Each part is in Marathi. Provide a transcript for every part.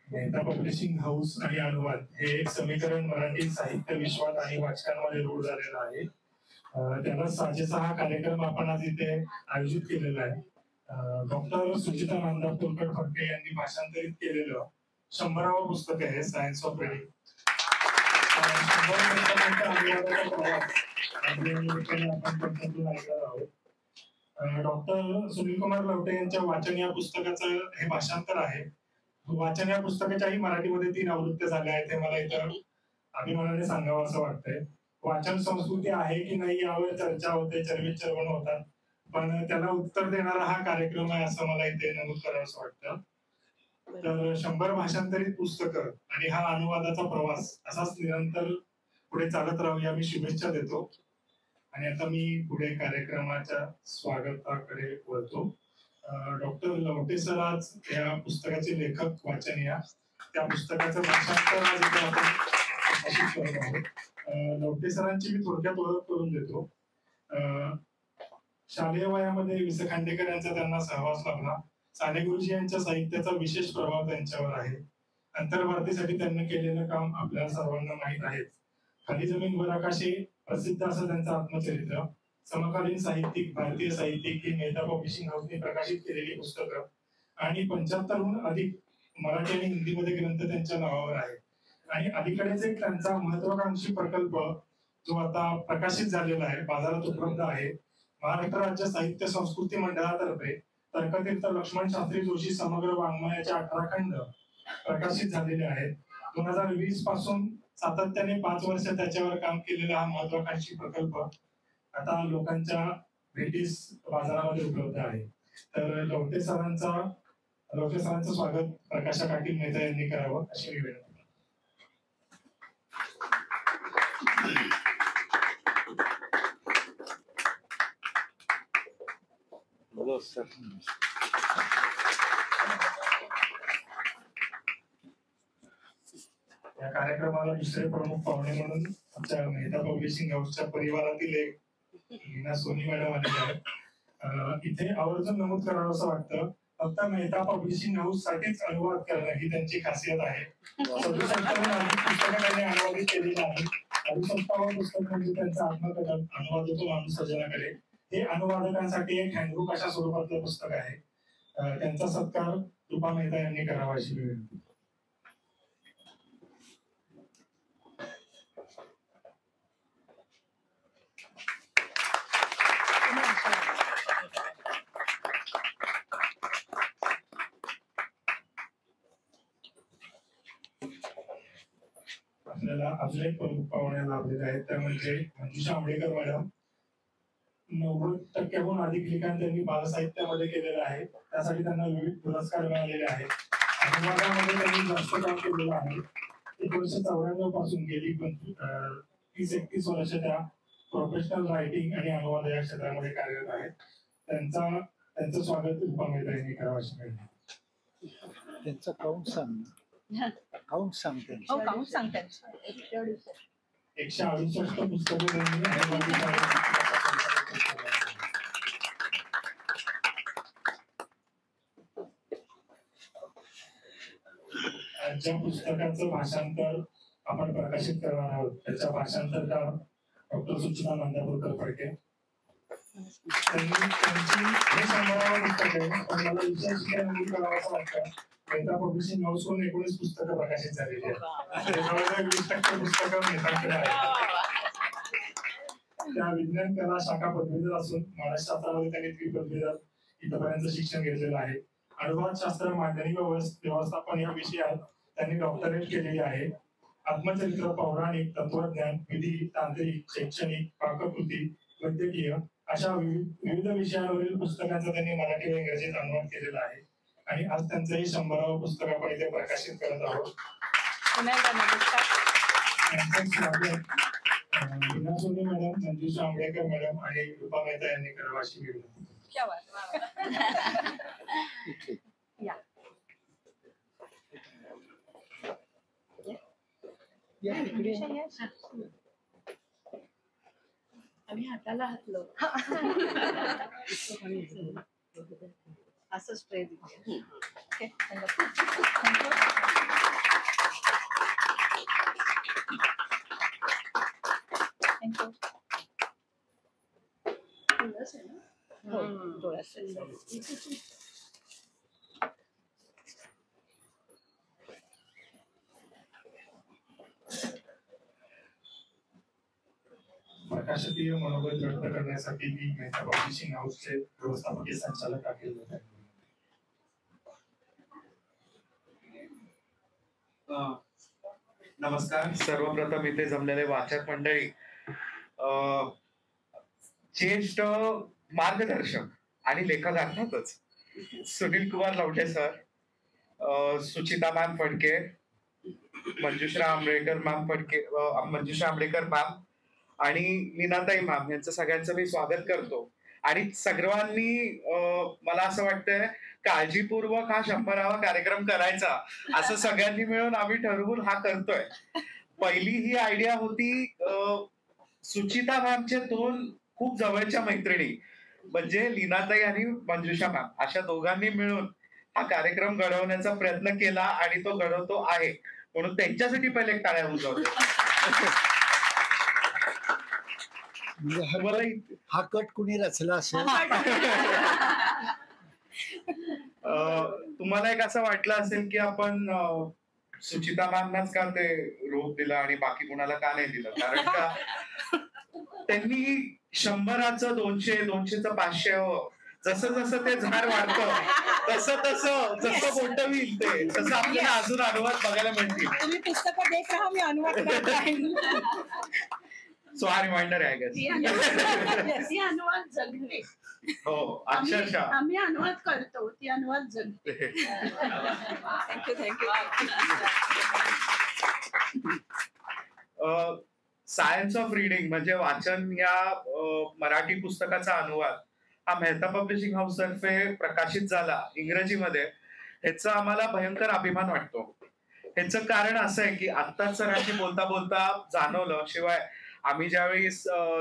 मेहता पब्लिशिंग हाऊस आणि अनुवाद हे एक समीकरण मराठी साहित्य विश्वात आणि वाचकांमध्ये रूढ झालेलं आहे. त्याला साजेसा हा कार्यक्रम आपण आज इथे आयोजित केलेला आहे. डॉक्टर सुचिता नांदापूरकर फडके यांनी भाषांतरित केलेलं 100वे पुस्तक आहे science of reading. Doctor Sunil Kumar Lavate यांच्या वाचन या पुस्तकाचं हे भाषांतर आहे. वाचन या पुस्तकाच्याही मराठीमध्ये 3 आवृत्त्या झाल्या आहेत हे मला इथं अभिमानाने सांगावं असं वाटतंय. वाचन संस्कृती आहे की नाही यावर चर्चा होते, चर्विचर्वण होतात, पण त्याला उत्तर देणारा हा कार्यक्रम आहे असं मला इथे नमूद करावं असं वाटतं. तर 100 भाषांतरित पुस्तकं आणि हा अनुवादाचा प्रवास असाच निरंतर पुढे चालत राहूया मी शुभेच्छा देतो. आणि आता मी पुढे कार्यक्रमाच्या स्वागताकडे वळतो. डॉक्टर लवटे सर आज या पुस्तकाचे लेखक वाचनीय त्या पुस्तकाचं भाषांतर आज इथे आपण करत आहोत. लवटे सरांची मी थोडक्यात ओळख करून देतो. शालेय वयामध्ये वि स खांडेकर यांचा त्यांना सहवास लाभला. साने गुरुजी यांच्या साहित्याचा विशेष प्रभाव त्यांच्यावर आहे. अंतर्भारतीसाठी त्यांनी केलेलं काम आपल्याला सर्वांना माहीत आहे. खाली जमीन वर आकाश प्रसिद्ध असं त्यांचं आत्मचरित्र. समकालीन साहित्यिक, भारतीय साहित्यिक ही मेहता पब्लिशिंग हाऊसने प्रकाशित केलेली पुस्तकं आणि 75हून अधिक मराठी आणि हिंदीमध्ये ग्रंथ त्यांच्या नावावर आहे. आणि अलीकडेच एक त्यांचा महत्वाकांक्षी प्रकल्प जो आता प्रकाशित झालेला आहे, बाजारात उपलब्ध आहे. महाराष्ट्र राज्य साहित्य संस्कृती मंडळातर्फे तर्कतीर्थ लक्ष्मण शास्त्री जोशी समग्र वाङ्मयाचे 18 खंड प्रकाशित झालेले आहेत. 2020 पासून सातत्याने 5 वर्ष त्याच्यावर काम केलेला हा महत्वाकांक्षी प्रकल्प आता लोकांच्या भेटीस बाजारामध्ये उपलब्ध आहे. तर लवटे सरांचं स्वागत प्रकाशा पाटील मेहता यांनी करावं अशी विनंती. या कार्यक्रमाला दुसरे प्रमुख पाहुणे म्हणून आमच्या मेहता पब्लिशिंग हाऊसच्या परिवारातील एक लीना सोनी मॅडम आलेले आहेत. इथे आवर्जून नमूद करावं असं वाटतं, फक्त मेहता पब्लिशिंग हाऊस साठीच अनुवाद करणं ही त्यांची खासियत आहे. 67 पुस्तकं त्यांनी अनुवादित केलेली आहेत. 67 पुस्तक म्हणजे त्यांचं आत्मकथन अनुवादातून अनुसर्जनाकडे हे अनुवादकांसाठी एक हँडबुक अशा स्वरूपातलं पुस्तक आहे. त्यांचा सत्कार रूपा मेहता यांनी करावा अशी विनंती. आपल्याला अजून एक प्रमुख पाहुणे लाभलेले आहेत, त्या म्हणजे मंजुषा आंबेडकर मॅडम. 90% अधिक लिखाण त्यांनी बालसाहित्यामध्ये केलेलं आहे. त्यासाठी त्यांना विविध पुरस्कार मिळालेले आहेत. अनुवादामध्ये त्यांनी जास्त काम केलेलं आहे. 1994 पासून गेली 30-31 वर्ष त्या प्रोफेशनल रायटिंग आणि अनुवाद या क्षेत्रामध्ये कार्यरत आहेत. त्यांचं स्वागत रूपा मेहता यांनी करावं अशी विनंती. त्यांचा काउंट सांग. काउंट सांग. 168 पुस्तकं ज्या पुस्तकाचं भाषांतर आपण प्रकाशित करणार आहोत त्याच्या भाषांतरकार डॉक्टर सुचिता नांदापूरकर फडके. त्यांची हे 100वे पुस्तक आहे, पण मला विशेष नमूद करावं असं वाटतं, मेहता पब्लिशिंग हाऊसकडून 19 पुस्तकं प्रकाशित झालेली आहेत. 20% पुस्तकं मेहतांकडे आहेत. त्या विज्ञान कला शाखा पदवीधर असून मानसशास्त्रामध्ये त्यांनी द्विपदवीधर इथपर्यंत शिक्षण घेतलेलं आहे. अनुवाद शास्त्र, मांडणी व व्यवस्थापन या विषयात त्यांनी डॉक्टरेट केलेली आहे. आत्मचरित्र, पौराणिक, तत्वज्ञान, विधी, तांत्रिक, शैक्षणिक, पाककृती, वैद्यकीय अशा विविध विषयांवरील पुस्तकांचा त्यांनी मराठी व इंग्रजीत अनुवाद केलेला आहे. आणि आज त्यांचंही 100वे पुस्तक आपण इथे प्रकाशित करत आहोत. लीना सोनी मॅडम, मंजुषा आंबेडकर मॅडम आणि रूपा मेहता यांनी करावं अशी विनंती. आम्ही हाताला हातलो असं स्प्रे दिले. थोडाच आहे ना? हो थोडासा प्रकाशकीय मनोबल दृढ करण्यासाठी मी मेहता पब्लिशिंग हाऊसचे व्यवस्थापकीय संचालक अखिल होते. नमस्कार. सर्वप्रथम इथे जमलेले वाचक मंडळी, ज्येष्ठ मार्गदर्शक आणि लेखक अर्थातच Sunil Kumar Lavate sir, Suchita ma'am Phadke, Manjushra Ambedkar ma'am आणि लीनाताई मॅम यांचं सगळ्यांचं मी स्वागत करतो. आणि सर्वांनी मला असं वाटतंय काळजीपूर्वक हा 100वा कार्यक्रम करायचा असं सगळ्यांनी मिळून आम्ही ठरवून हा करतोय. पहिली ही आयडिया होती सुचिता मॅमचे 2 खूप जवळच्या मैत्रिणी म्हणजे लीनाताई आणि मंजुषा मॅम, अशा दोघांनी मिळून हा कार्यक्रम घडवण्याचा प्रयत्न केला आणि तो घडवतो आहे, म्हणून त्यांच्यासाठी पहिले टाळ्या उजवतो. हा कट कुणी रचला असेल. तुम्हाला एक असं वाटलं असेल की आपण सुचिता मॅमनाच का ते रोप दिला आणि बाकी कुणाला का नाही दिलं, कारण का त्यांनी 100चं 200, 200चं 500, जसं जसं ते झाड वाढतं तसं तसं जसं मोठं होईल ते तसं आपल्याला अजून अनुवाद बघायला मिळतील. तुम्ही पुस्तकं देत राहा, मी अनुवाद करत राहीन. सो हा रिमाइंडर आहे ती अनुवाद जगणे. हो अक्षरशः आम्ही अनुवाद करतो, ती अनुवाद जगते. थँक्यू. सायन्स ऑफ रीडिंग म्हणजे वाचन या मराठी पुस्तकाचा अनुवाद हा मेहता पब्लिशिंग हाऊस तर्फे प्रकाशित झाला इंग्रजीमध्ये, ह्याचा आम्हाला भयंकर अभिमान वाटतो. ह्याचं कारण असं आहे की आत्ताच सरांशी बोलता बोलता जाणवलं, शिवाय आम्ही ज्यावेळी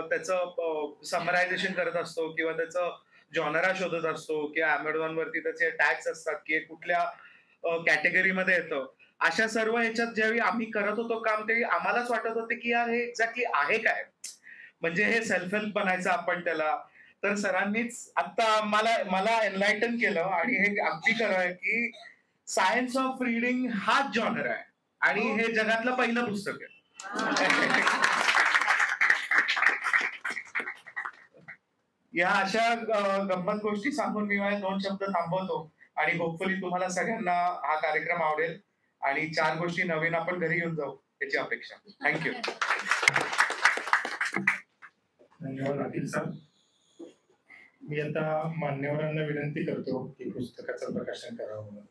त्याचं समरायझेशन करत असतो किंवा त्याचं जॉनरा शोधत असतो किंवा अमेझॉन वरती त्याचे टॅग्स असतात की कुठल्या कॅटेगरीमध्ये येतं, अशा सर्व ह्याच्यात ज्यावेळी आम्ही करत होतो काम त्यावेळी आम्हालाच वाटत होते की यार हे एक्झॅक्टली आहे काय, म्हणजे हे सेल्फ हेल्प बनायचं आपण त्याला. तर सरांनीच आता मला एनलाइटन केलं आणि हे अगदी खरं आहे की सायन्स ऑफ रीडिंग हाच जॉनर आहे आणि हे जगातलं पहिलं पुस्तक आहे. या अशा गंमत गोष्टी सांगून मी माझे 2 शब्द थांबवतो आणि होपफुली तुम्हाला सगळ्यांना हा कार्यक्रम आवडेल आणि 4 गोष्टी नवीन आपण घरी घेऊन जाऊ याची अपेक्षा. थँक्यू. धन्यवाद अखिल सर. मी आता मान्यवरांना विनंती करतो की पुस्तकाचं प्रकाशन करावं म्हणून.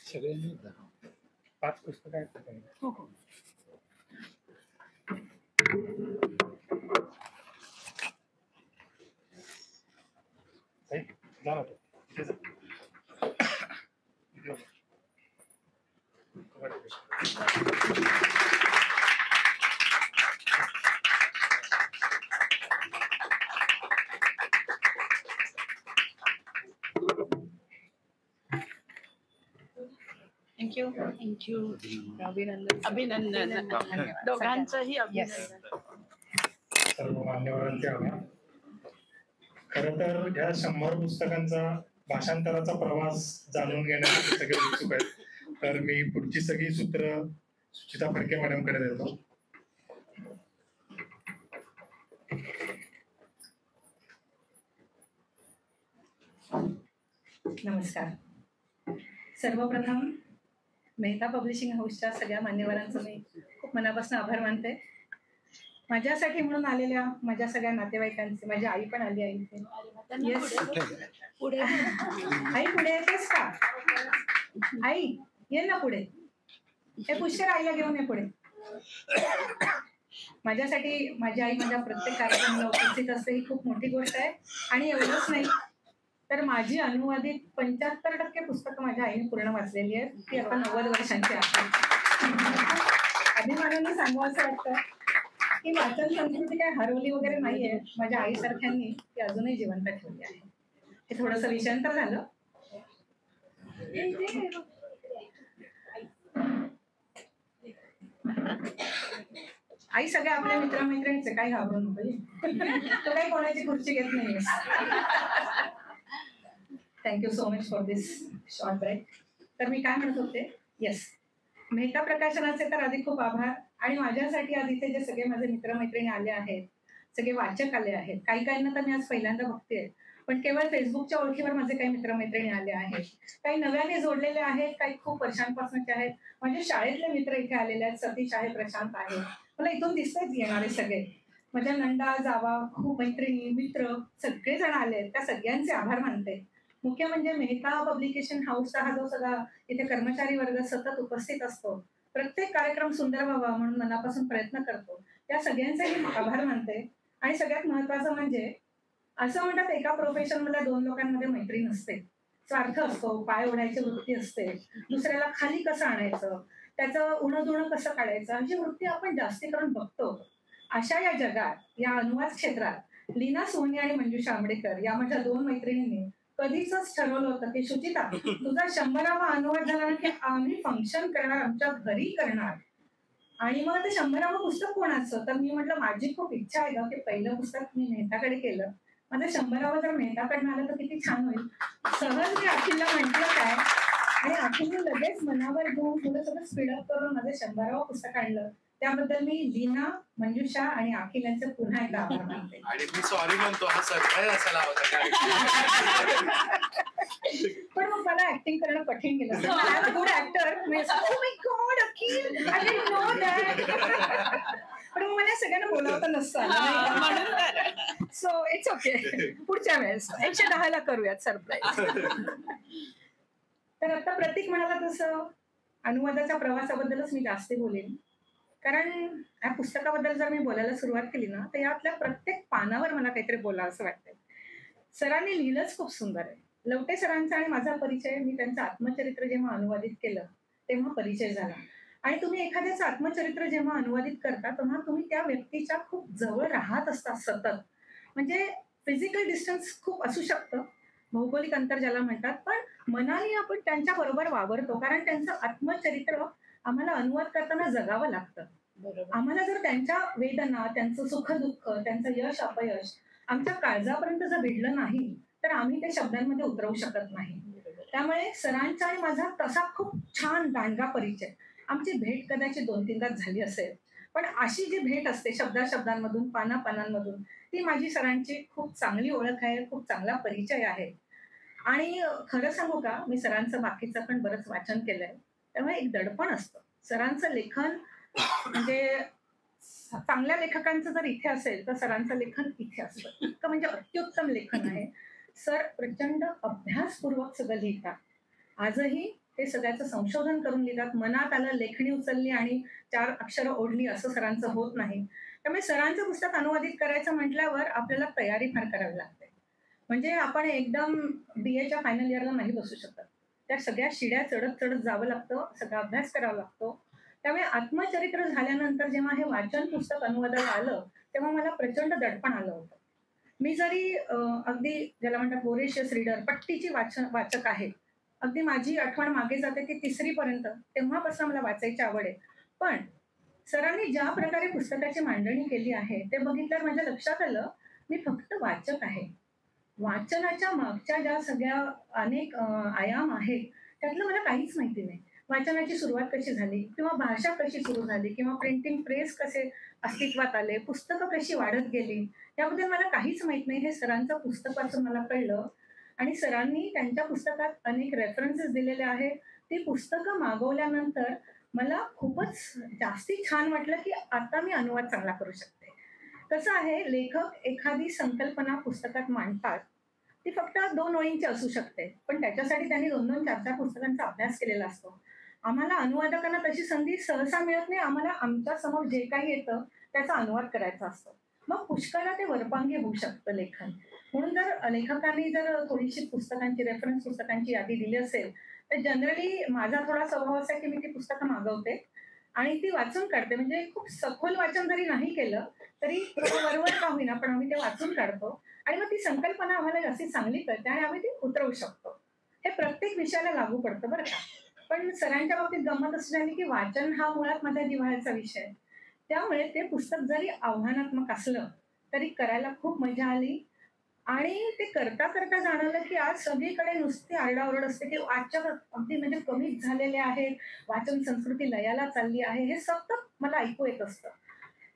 सगळ्यांनी 5 पुस्तकं आहेत. हो हो. जा ना तो. इथे जा. इथे जा. थँक्यू. अभिनंदन. दोघांचंही अभिनंदन. सर्व मान्यवरांचे आभार. खरं तर ह्या 100 पुस्तकांचा भाषांतराचा प्रवास जाणून घेण्यासाठी सगळे उत्सुक आहेत. तर मी पुढची सगळी सूत्र सुचिता फडके मॅडमकडे देतो. नमस्कार. सर्वप्रथम मेहता पब्लिशिंग हाऊसच्या सगळ्या मान्यवरांचं मी खूप मनापासून आभार मानते. माझ्यासाठी म्हणून आलेल्या माझ्या सगळ्या नातेवाईकांचे, माझी आई पण आली आहे इथे. येस पुढे आई, पुढे येतेस का? आई ये ना पुढे, हे पुष्कर आईला घेऊन ये पुढे. माझ्यासाठी माझी आई माझ्या प्रत्येक कार्यक्रमाला उपस्थित असते, ही खूप मोठी गोष्ट आहे. आणि एवढंच नाही तर माझी अनुवादित 75% पुस्तकं माझ्या आईने पूर्ण वाचलेली आहेत. ती आता 90 वर्षांची आहे. अभिमानाने सांगू असं वाटतं की वाचन संस्कृती काय हरवली वगैरे नाहीये. माझ्या आईसारख्यांनी ती अजूनही जिवंत ठेवली आहे. हे थोडंसं विषयांतर झालं. आई सगळ्या आपल्या मित्रमैत्रिणीचे, काही घाबरू नको. तो काही कोणाची खुर्ची घेत नाही. Thank you so much for this short break. तर मी काय म्हणत होते, येस, मेहता प्रकाशनाचे तर आधी खूप आभार. आणि माझ्यासाठी आधीचे जे सगळे माझे मित्रमैत्रिणी आले आहेत, सगळे वाचक आले आहेत, काही काहींना तर मी आज पहिल्यांदा बघते, पण केवळ फेसबुकच्या ओळखीवर माझे काही मित्रमैत्रिणी आले आहेत, काही नव्याने जोडलेले आहेत, काही खूप वर्षांपासूनचे आहेत. माझे शाळेतले मित्र इथे आलेले आहेत, सतीश आहे, प्रशांत आहे, मला इथून दिसतेच येणारे सगळे. माझ्या नंदा जावा, खूप मैत्रिणी, मित्र सगळेजण आले आहेत, त्या सगळ्यांचे आभार मानते. मुख्य म्हणजे मेहता पब्लिकेशन हाऊसचा हा जो सगळा इथे कर्मचारी वर्ग सतत उपस्थित असतो, प्रत्येक कार्यक्रम सुंदर व्हावा म्हणून मनापासून प्रयत्न करतो, त्या सगळ्यांचाही आभार मानते. आणि सगळ्यात महत्वाचं म्हणजे असं म्हणतात एका प्रोफेशन मधल्या दोन लोकांमध्ये मैत्री नसते, स्वार्थ असतो, पाय ओढायची वृत्ती असते, दुसऱ्याला खाली कसं आणायचं, त्याचं उणं कसं काढायचं, अशी वृत्ती आपण जास्ती करून बघतो. अशा या जगात, या अनुवाद क्षेत्रात लीना सोनी आणि मंजुषा आंबेडकर या माझ्या दोन मैत्रिणींनी कधीच ठरवलं होतं की सुचिता, तुझा 100वा अनुवाद झाला की आम्ही फंक्शन करणार, आमच्या घरी करणार. आणि मग ते 100वं पुस्तक कोणाचं, तर मी म्हटलं माझी खूप इच्छा आहे की पहिलं पुस्तक मी मेहताकडे केलं, माझं 100वं जर मेहताकडनं आलं तर किती छान होईल. सहज मी अखिलला म्हटलं काय, आणि अखिलने लगेच मनावर घेऊन थोडं सगळं स्पीडअप करून माझं 100वं पुस्तक आणलं. त्याबद्दल मी लीना, मंजुषा आणि अखिल यांचे पुन्हा एकदा आभार मानते. आणि मी सॉरी म्हणतो, हा सरप्राईज असायला होता. पण मग मला ऍक्टिंग करणं कठीण गेलं. Good actor, oh my God Akhil, I didn't know that. पण मग मला सगळ्यांना बोलावता नसतं, सो इट्स ओके. पुढच्या वेळेस 110ला करूयात सरप्राईज. तर आता प्रतीक म्हणाला तसं अनुवादाच्या प्रवासाबद्दलच मी जास्त बोलेन, कारण या पुस्तकाबद्दल जर मी बोलायला सुरुवात केली ना, तर यातल्या प्रत्येक पानावर मला काहीतरी बोला असं वाटतंय. सरांनी लिहिलंच खूप सुंदर आहे. लवटे सरांचा आणि माझा परिचय, मी त्यांचं आत्मचरित्र जेव्हा अनुवादित केलं तेव्हा परिचय झाला. आणि तुम्ही एखाद्याचं आत्मचरित्र जेव्हा अनुवादित करता तेव्हा तुम्ही त्या व्यक्तीच्या खूप जवळ राहत असता सतत. म्हणजे फिजिकल डिस्टन्स खूप असू शकतं, भौगोलिक अंतर ज्याला म्हणतात, पण मनाने आपण त्यांच्या बरोबर वावरतो, कारण त्यांचं आत्मचरित्र आम्हाला अनुवाद करताना जगावं लागतं. आम्हाला जर त्यांच्या वेदना, त्यांचं सुख दुःख, त्यांचं यश अपयश आमच्या काळजापर्यंत जर भिडलं नाही तर आम्ही ते शब्दांमध्ये उतरवू शकत नाही. त्यामुळे सरांचा आणि माझा तसा खूप छान दांडगा परिचय. आमची भेट कदाचित 2-3दाच झाली असेल, पण अशी जी भेट असते शब्दांमधून, पानांमधून, ती माझी सरांची खूप चांगली ओळख आहे, खूप चांगला परिचय आहे. आणि खरं सांगू का, मी सरांचं बाकीचं पण बरंच वाचन केलंय, त्यामुळे एक दडपण असतं. सरांचं लेखन म्हणजे चांगल्या लेखकांचं जर इथे असेल तर सरांचं लेखन इथे असतं. इतकं म्हणजे अत्युत्तम लेखन आहे. सर प्रचंड अभ्यासपूर्वक सगळं लिहितात. आजही ते सगळ्याचं संशोधन करून लिहितात. मनात आलं, लेखणी उचलली आणि 4 अक्षरं ओढली असं सरांचं होत नाही. त्यामुळे सरांचं पुस्तक अनुवादित करायचं म्हटल्यावर आपल्याला तयारी फार करावी लागते. म्हणजे आपण एकदम BAच्या फायनल इयरला नाही बसू शकत. त्या सगळ्या शिड्या चढत जावं लागतं, सगळा अभ्यास करावा लागतो. त्यामुळे आत्मचरित्र झाल्यानंतर जेव्हा हे वाचन पुस्तक अनुवादाला आलं तेव्हा मला प्रचंड दडपण आलं होतं. मी जरी अगदी ज्याला म्हणतात वोरेशियस रीडर, पट्टीची वाचक आहे, अगदी माझी आठवण मागे जाते ती 3री पर्यंत, तेव्हापासून मला वाचायची आवड आहे. पण सरांनी ज्या प्रकारे पुस्तकाची मांडणी केली आहे ते बघितल्यावर माझ्या लक्षात आलं मी फक्त वाचक आहे. वाचनाच्या मागच्या ज्या सगळ्या अनेक आयाम आहेत त्यातलं मला काहीच माहिती नाही. वाचनाची सुरुवात कशी झाली, किंवा भाषा कशी सुरू झाली, किंवा प्रिंटिंग प्रेस कसे अस्तित्वात आले, पुस्तकं कशी वाढत गेली, याबद्दल मला काहीच माहित नाही. हे सरांचं पुस्तक वाचून मला कळलं. आणि सरांनी त्यांच्या पुस्तकात अनेक रेफरन्सेस दिलेले आहेत. ती पुस्तकं मागवल्यानंतर मला खूपच जास्ती छान वाटलं की आता मी अनुवाद चांगला करू शकते. कसं आहे, लेखक एखादी संकल्पना पुस्तकात मांडतात, ती फक्त 2 ओळींची असू शकते, पण त्याच्यासाठी त्यांनी 2-2, 4-4 पुस्तकांचा अभ्यास केलेला असतो. आम्हाला अनुवादकांना तशी संधी सहसा मिळत नाही. आम्हाला आमच्या समोर जे काही येतं त्याचा अनुवाद करायचा असतो. मग पुष्कळ ते वरपांगी होऊ शकतं लेखन. म्हणून जर लेखकांनी जर थोडीशी पुस्तकांची, रेफरन्स पुस्तकांची यादी दिली असेल तर जनरली माझा थोडा स्वभाव असा की मी ती पुस्तकं मागवते आणि ती वाचून काढते. म्हणजे खूप सखोल वाचन जरी नाही केलं तरी वरवर का होईना पण आम्ही ते वाचून काढतो आणि मग ती संकल्पना आम्हाला जास्ती चांगली कळते आणि आम्ही ती उतरवू शकतो. हे प्रत्येक विषयाला लागू पडतं बरं का. पण सरांच्या बाबतीत गंमत असं झाली की वाचन हा मुळात माझ्या जिव्हाळ्याचा विषय. त्यामुळे ते पुस्तक जरी आव्हानात्मक असलं तरी करायला खूप मजा आली. आणि ते करता करता जाणवलं की आज सगळीकडे नुसती आरडाओरड असते की वाचक अगदी म्हणजे कमीच झालेले आहेत, वाचन संस्कृती लयाला चालली आहे, हे सतत मला ऐकू येत असतं.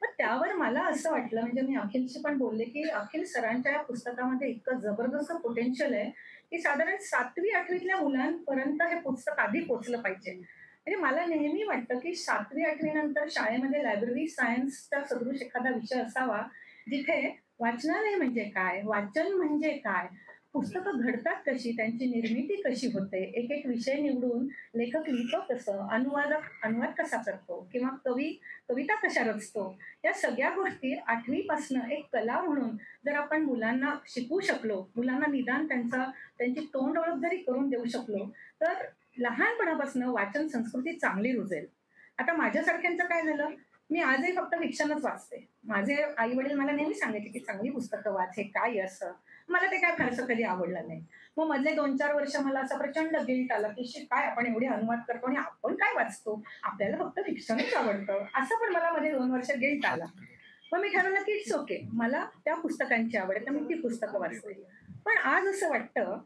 पण त्यावर मला असं वाटलं, म्हणजे मी अखिलशी पण बोलले की अखिल सरांच्या या पुस्तकामध्ये इतकं जबरदस्त पोटेन्शियल आहे की साधारण 7वी-8वीतल्या मुलांपर्यंत हे पुस्तक आधी पोचलं पाहिजे. म्हणजे मला नेहमी वाटतं की 7वी-8वी नंतर शाळेमध्ये लायब्ररी सायन्सचा सदृश एखादा विषय असावा, जिथे वाचनालय म्हणजे काय, वाचन म्हणजे काय, पुस्तकं घडतात कशी, त्यांची निर्मिती कशी होते, एक एक विषय निवडून लेखक लिहितो कसं, अनुवाद कसा करतो, किंवा कविता कशा रचतो, या सगळ्या गोष्टी 8वी पासनं एक कला म्हणून जर आपण मुलांना शिकवू शकलो, मुलांना निदान त्यांची तोंड ओळख जरी करून देऊ शकलो, तर लहानपणापासून वाचन संस्कृती चांगली रुजेल. आता माझ्यासारख्यांचं काय झालं, मी आजही फक्त फिक्शनच वाचते. माझे आई वडील मला नेहमी सांगायचे की चांगली पुस्तकं वाच, हे काय असं. मला ते काय फारसं कधी आवडलं नाही. मग मधले 2-4 वर्ष मला असं प्रचंड गिल्ट आलं की काय आपण एवढे अनुवाद करतो आणि आपण काय वाचतो, आपल्याला फक्त फिक्शनच आवडतं, असं पण मला मध्ये 2 वर्ष गिल्ट आला. मग मी ठरवलं की इट्स ओके, मला त्या पुस्तकांची आवड आहे, तर मी ती पुस्तकं वाचते. पण आज असं वाटतं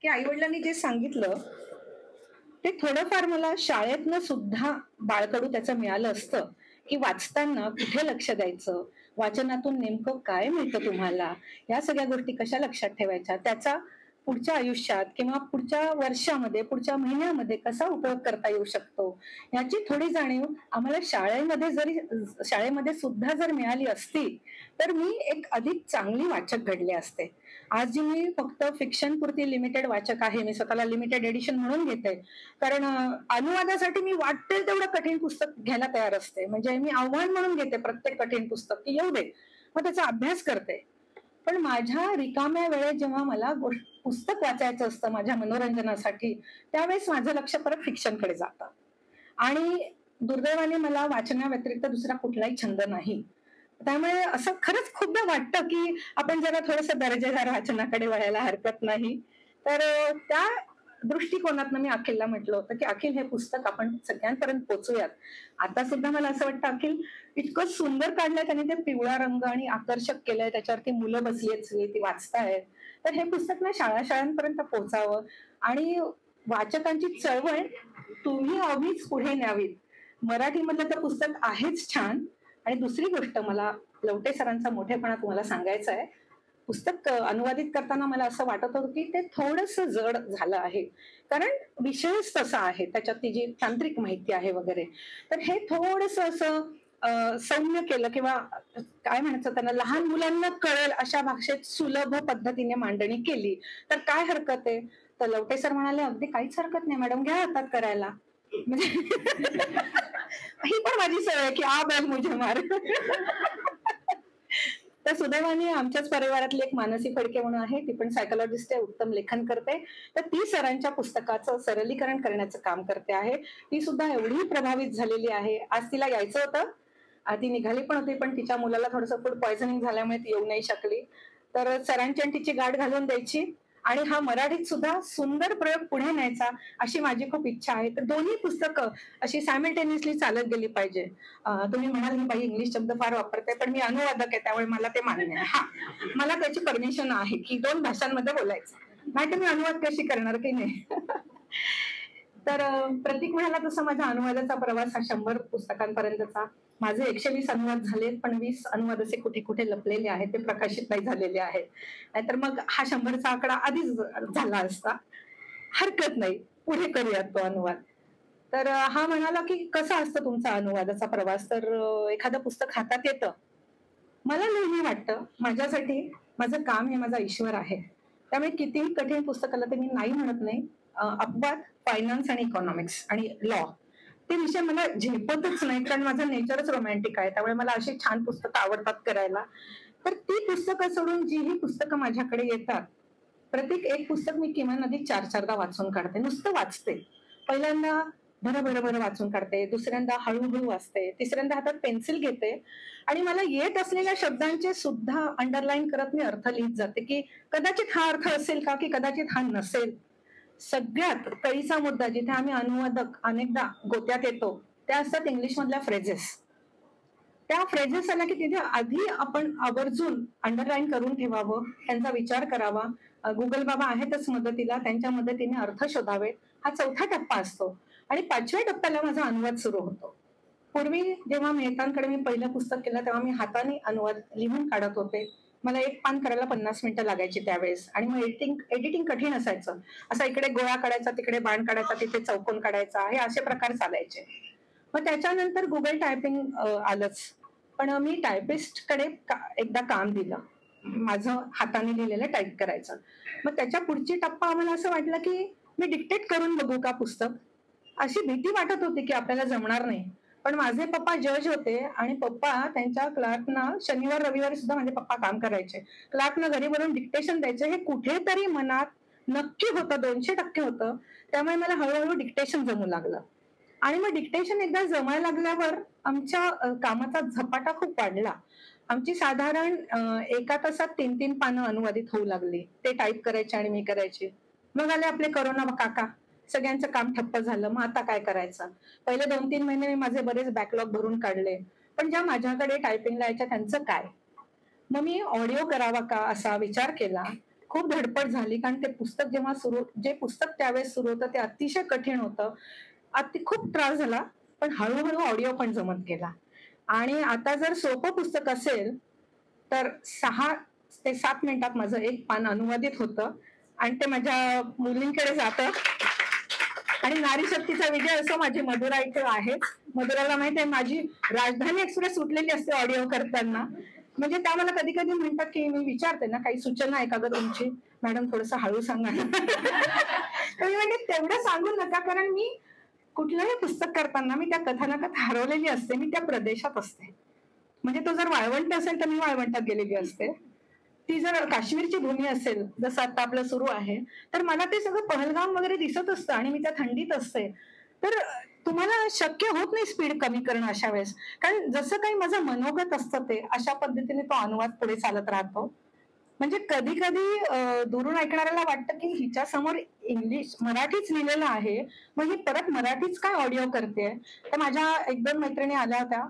की आई वडिलांनी जे सांगितलं ते थोडंफार मला शाळेतनं सुद्धा बाळकडू त्याचं मिळालं असतं की वाचताना कुठे लक्ष द्यायचं, वाचनातून नेमकं काय मिळतं तुम्हाला, या सगळ्या गोष्टी कशा लक्षात ठेवायच्या, त्याचा पुढच्या आयुष्यात किंवा पुढच्या वर्षामध्ये, पुढच्या महिन्यामध्ये कसा उपयोग करता येऊ शकतो, याची थोडी जाणीव आम्हाला शाळेमध्ये सुद्धा जर मिळाली असती तर मी एक अधिक चांगली वाचक घडले असते. आज जी मी फक्त फिक्शन पुरती लिमिटेड वाचक आहे, मी स्वतःला लिमिटेड एडिशन म्हणून घेते, कारण अनुवादासाठी मी वाटेल तेवढं कठीण पुस्तक घ्यायला तयार असते. म्हणजे मी आव्हान म्हणून घेते प्रत्येक कठीण पुस्तक की येऊ दे, मग त्याचा अभ्यास करते. पण माझ्या रिकाम्या वेळेत जेव्हा मला पुस्तक वाचायचं असतं माझ्या मनोरंजनासाठी, त्यावेळेस माझं लक्ष परत फिक्शनकडे जातं. आणि दुर्दैवाने मला वाचनाव्यतिरिक्त दुसरा कुठलाही छंद नाही. त्यामुळे असं खरंच खूपदा वाटतं की आपण जरा थोडंसं दर्जेदार वाचनाकडे वळायला हरकत नाही. तर त्या दृष्टिकोनातनं मी अखिलला म्हटलं होतं की अखिल, हे पुस्तक आपण सगळ्यांपर्यंत पोहोचूयात. आता सुद्धा मला असं वाटतं अखिल इतकं सुंदर काढलंय त्याने, ते पिवळा रंग आणि आकर्षक केलंय, त्याच्यावरती मुलं बसली आहेत सगळी, ती वाचतायत. तर हे पुस्तक ना शाळांपर्यंत पोहोचावं आणि वाचकांची चळवळ तुम्ही हवीच पुढे न्यावीत. मराठीमधलं तर पुस्तक आहेच छान. आणि दुसरी गोष्ट मला लवटे सरांचा मोठेपणा तुम्हाला सांगायचा आहे. पुस्तक अनुवादित करताना मला असं वाटत होतं की ते थोडंसं जड झालं आहे, कारण विषयच तसा आहे, त्याच्यात ती जी तांत्रिक माहिती आहे वगैरे. तर हे थोडंसं असं सौम्य केलं, किंवा काय म्हणायचं त्यांना, लहान मुलांना कळेल अशा भाषेत सुलभ पद्धतीने मांडणी केली तर काय हरकत आहे. तर लवटे सर म्हणाले, अगदी काहीच हरकत नाही मॅडम, घ्या हातात करायला. म्हणजे ही पण माझी सवय आहे की आ बैल मुझे मार. तर सुदैवाने आमच्याच परिवारातली एक मानसी फडके म्हणून आहे, ती पण सायकोलॉजिस्ट आहे, उत्तम लेखन करते. तर ती सरांच्या पुस्तकाचं सरलीकरण करण्याचं काम करते आहे. ती सुद्धा एवढी प्रभावित झालेली आहे. आज तिला यायचं होतं, ती निघाली पण होती, पण तिच्या मुलाला थोडंसं फूड पॉयझनिंग झाल्यामुळे ती येऊ नाही शकली. तर सरांची आणि तिची गाठ घालून द्यायची आणि हा मराठीत सुद्धा सुंदर प्रयोग पुढे न्यायचा अशी माझी खूप इच्छा आहे. तर दोन्ही पुस्तकं अशी सायमल्टेनियसली चालत गेली पाहिजे. तुम्ही म्हणाल मी बाई इंग्लिश शब्द फार वापरते, पण मी अनुवादक आहे त्यामुळे मला ते मान्य आहे. हा, मला त्याची परमिशन आहे की 2 भाषांमध्ये बोलायचं, नाही तर मी अनुवाद कशी करणार की नाही. तर प्रतीक म्हणाला तसं माझा अनुवादाचा प्रवास हा 100 पुस्तकांपर्यंतचा. माझे 120 अनुवाद झालेत, पण 20 अनुवाद असे कुठे कुठे लपलेले आहेत, ते प्रकाशित नाही झालेले आहेत. नाहीतर मग हा 100चा आकडा आधीच झाला असता. हरकत नाही, पुढे करूयात तो अनुवाद. तर हा म्हणाला की कसा असतो तुमचा अनुवादाचा प्रवास. तर एखादं पुस्तक हातात येतं, मला नेहमी वाटतं माझ्यासाठी माझं काम हे माझा ईश्वर आहे. त्यामुळे कितीही कठीण पुस्तकाला ते मी नाही म्हणत नाही. अपवाद फायनान्स आणि इकॉनॉमिक्स आणि लॉ, ते विषय मला झेपतच नाही, कारण माझं नेचरच रोमॅन्टिक आहे. त्यामुळे मला अशी छान पुस्तकं आवडतात करायला. तर ती पुस्तकं सोडून जी ही पुस्तकं माझ्याकडे येतात, प्रत्येक एक पुस्तक मी किमान आधी 4-4दा वाचून काढते. नुसतं वाचते. पहिल्यांदा भरभर वाचून काढते, दुसऱ्यांदा हळूहळू वाचते, तिसऱ्यांदा हातात पेन्सिल घेते आणि मला येत असलेल्या शब्दांचे सुद्धा अंडरलाईन करत मी अर्थ लिहित जाते की कदाचित हा अर्थ असेल का, की कदाचित हा नसेल. सगळ्यात कळीचा मुद्दा जिथे आम्ही अनुवादक अनेकदा गोत्यात येतो त्या असतात इंग्लिश मधल्या फ्रेजेस. त्या फ्रेजेस आल्या की तिथे आधी आपण आवर्जून अंडरलाईन करून ठेवावं, त्यांचा विचार करावा. गुगल बाबा आहेतच मदतीला, त्यांच्या मदतीने अर्थ शोधावे. हा 4था टप्पा असतो. आणि 5व्या टप्प्याला माझा अनुवाद सुरू होतो. पूर्वी जेव्हा मेहतांकडे मी पहिलं पुस्तक केलं तेव्हा मी हाताने अनुवाद लिहून काढत होते. मला एक पान करायला 50 मिनिटं लागायची त्यावेळेस. आणि मग एडिटिंग कठीण असायचं. असा इकडे गोळा काढायचा, तिकडे बाण काढायचा, तिथे चौकोन काढायचा, हे असे प्रकार चालायचे. मग त्याच्यानंतर गुगल टायपिंग आलंच. पण मी टायपिस्टकडे एकदा काम दिलं, माझं हाताने लिहिलेलं टाईप करायचं. मग त्याच्या पुढची टप्पा आम्हाला असं वाटलं की मी डिक्टेट करून बघू का पुस्तक. अशी भीती वाटत होती की आपल्याला जमणार नाही. पण माझे पप्पा जज होते आणि पप्पा त्यांच्या क्लार्कना शनिवार रविवारी सुद्धा माझे पप्पा काम करायचे. क्लार्कना घरी बोलून डिक्टेशन द्यायचे. हे कुठेतरी मनात नक्की होतं, 200% होतं. त्यामुळे मला हळूहळू डिक्टेशन जमू लागलं. आणि मग डिक्टेशन एकदा जमायला लागल्यावर आमच्या कामाचा झपाटा खूप वाढला. आमची साधारण एका तासात 3-3 पानं अनुवादित होऊ लागली. ते टाईप करायचे आणि मी करायची. मग आले आपले कोरोना काका, सगळ्यांचं काम ठप्प झालं. मग आता काय करायचं. पहिले 2-3 महिने मी माझे बरेच बॅकलॉग भरून काढले. पण ज्या माझ्याकडे टायपिंगला यायच्या त्यांचं काय. मग मी ऑडिओ करावा का असा विचार केला. खूप धडपड झाली, कारण ते पुस्तक जे पुस्तक त्यावेळेस सुरू होतं ते अतिशय कठीण होतं. खूप त्रास झाला. पण हळूहळू ऑडिओ पण जमत गेला. आणि आता जर सोपं पुस्तक असेल तर 6 ते 7 मिनिटात माझं एक पान अनुवादित होतं आणि ते माझ्या मुलींकडे जातं. आणि नारी शक्तीचा विजय असो. माझी मधुरा इथे आहेच. मधुराला माहिती आहे माझी राजधानी एक्सप्रेस सुटलेली असते ऑडिओ करताना. म्हणजे त्या मला कधी कधी म्हणतात की मी विचारते ना काही सूचना आहे का ग तुमची, मॅडम थोडस हळू सांगा. तर मी म्हणजे तेवढं सांगू नका, कारण मी कुठलंही पुस्तक करताना मी त्या कथानकात हरवलेली असते. मी त्या प्रदेशात असते. म्हणजे तो जर वाळवंट असेल तर मी वाळवंटात गेलेली असते. ती जर काश्मीरची भूमी असेल, जसं आता आपलं सुरू आहे, तर मला ते सगळं पहलगाम वगैरे दिसत असतं आणि मी त्या थंडीत असते. तर तुम्हाला शक्य होत नाही स्पीड कमी करणं अशा वेळेस, कारण जसं काही माझं मनोगत असतं ते अशा पद्धतीने तो अनुवाद पुढे चालत राहतो. म्हणजे कधी कधी दुरून ऐकणाऱ्याला वाटतं की हिच्या समोर मराठीच लिहिलेलं आहे, मग ही परत मराठीच काय ऑडिओ करते. तर माझ्या 1-2 मैत्रिणी आल्या होत्या,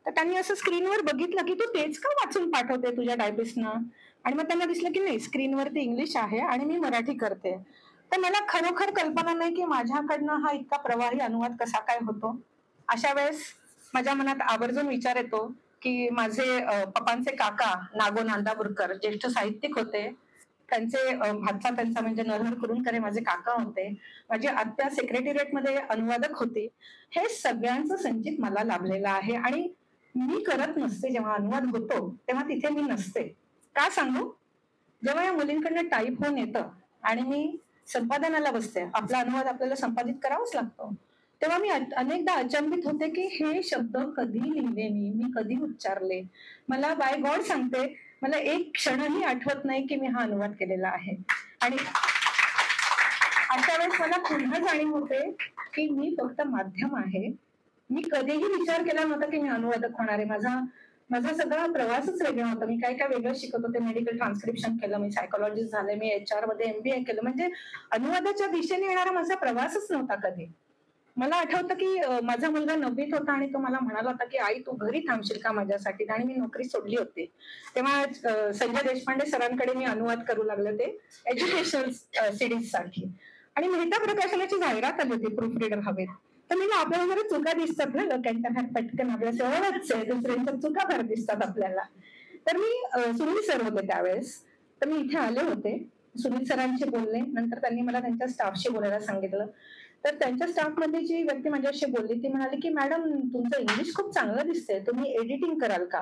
तर त्यांनी असं स्क्रीनवर बघितलं की तू तेच का वाचून पाठवते तुझ्या टायपिस्टना. आणि मग त्यांना दिसलं की नाही, स्क्रीनवरती इंग्लिश आहे आणि मी मराठी करते. तर मला खरोखर कल्पना नाही की माझ्याकडनं हा इतका प्रवाही अनुवाद कसा काय होतो. अशा वेळेस माझ्या मनात आवर्जून विचार येतो की माझे पप्पांचे काका नागो नांदापूरकर ज्येष्ठ साहित्यिक होते. त्यांचे भाचा त्यांचा म्हणजे नरहर कुरुंदकर माझे काका होते. माझी आत्या सेक्रेटेरिएटमध्ये अनुवादक होती. हे सगळ्यांचं संचित मला लाभलेलं आहे. आणि मी करत नसते, जेव्हा अनुवाद होतो तेव्हा तिथे मी नसते. का सांगू. जेव्हा या मुलींकडनं टाईप होऊन येतं आणि मी संपादनाला बसते, आपला अनुवाद आपल्याला संपादित करावाच लागतो, तेव्हा मी अनेकदा अचंबित होते की हे शब्द कधी लिहिले मी कधी उच्चारले. मला बाय गॉड सांगते, मला एक क्षणही आठवत नाही की मी हा अनुवाद केलेला आहे. आणि अशा वेळेस मला पुन्हा जाणीव होते की मी फक्त माध्यम आहे. मी कधीही विचार केला नव्हता की मी अनुवादक होणार आहे. माझा सगळा प्रवासच वेगळा होता. मी काय वेगळं शिकत होते. मेडिकल ट्रान्स्क्रिप्शन केलं, मी सायकोलॉजिस्ट झाले, मी HR मध्ये MBA केलं. म्हणजे अनुवादाच्या दिशेने येणारा माझा प्रवासच नव्हता कधी. मला आठवतं की माझा मुलगा 9वीत होता आणि तो मला म्हणाला होता की आई तू घरी थांबशील का माझ्यासाठी. आणि मी नोकरी सोडली होती. तेव्हा संजय देशपांडे सरांकडे मी अनुवाद करू लागले ते एज्युकेशनल सिरीज साठी. आणि मेहता प्रकाशनाची जाहिरात आली होती, प्रूफ रीडर हवेत. तर मी आपल्याला जरा चुका दिसतात ना लोकांच्या हात पटकन, आपल्या सवयच आहे दुसऱ्यांच्या चुका फार दिसतात आपल्याला. तर मी सुनील सर होते त्यावेळेस, तर मी इथे आले होते. सुनील सरांशी बोलले. नंतर त्यांनी मला त्यांच्या स्टाफशी बोलायला सांगितलं. तर त्यांच्या स्टाफमध्ये जी व्यक्ती माझ्याशी बोलली ती म्हणाली की मॅडम तुमचं इंग्लिश खूप चांगलं दिसतंय, तुम्ही एडिटिंग कराल का.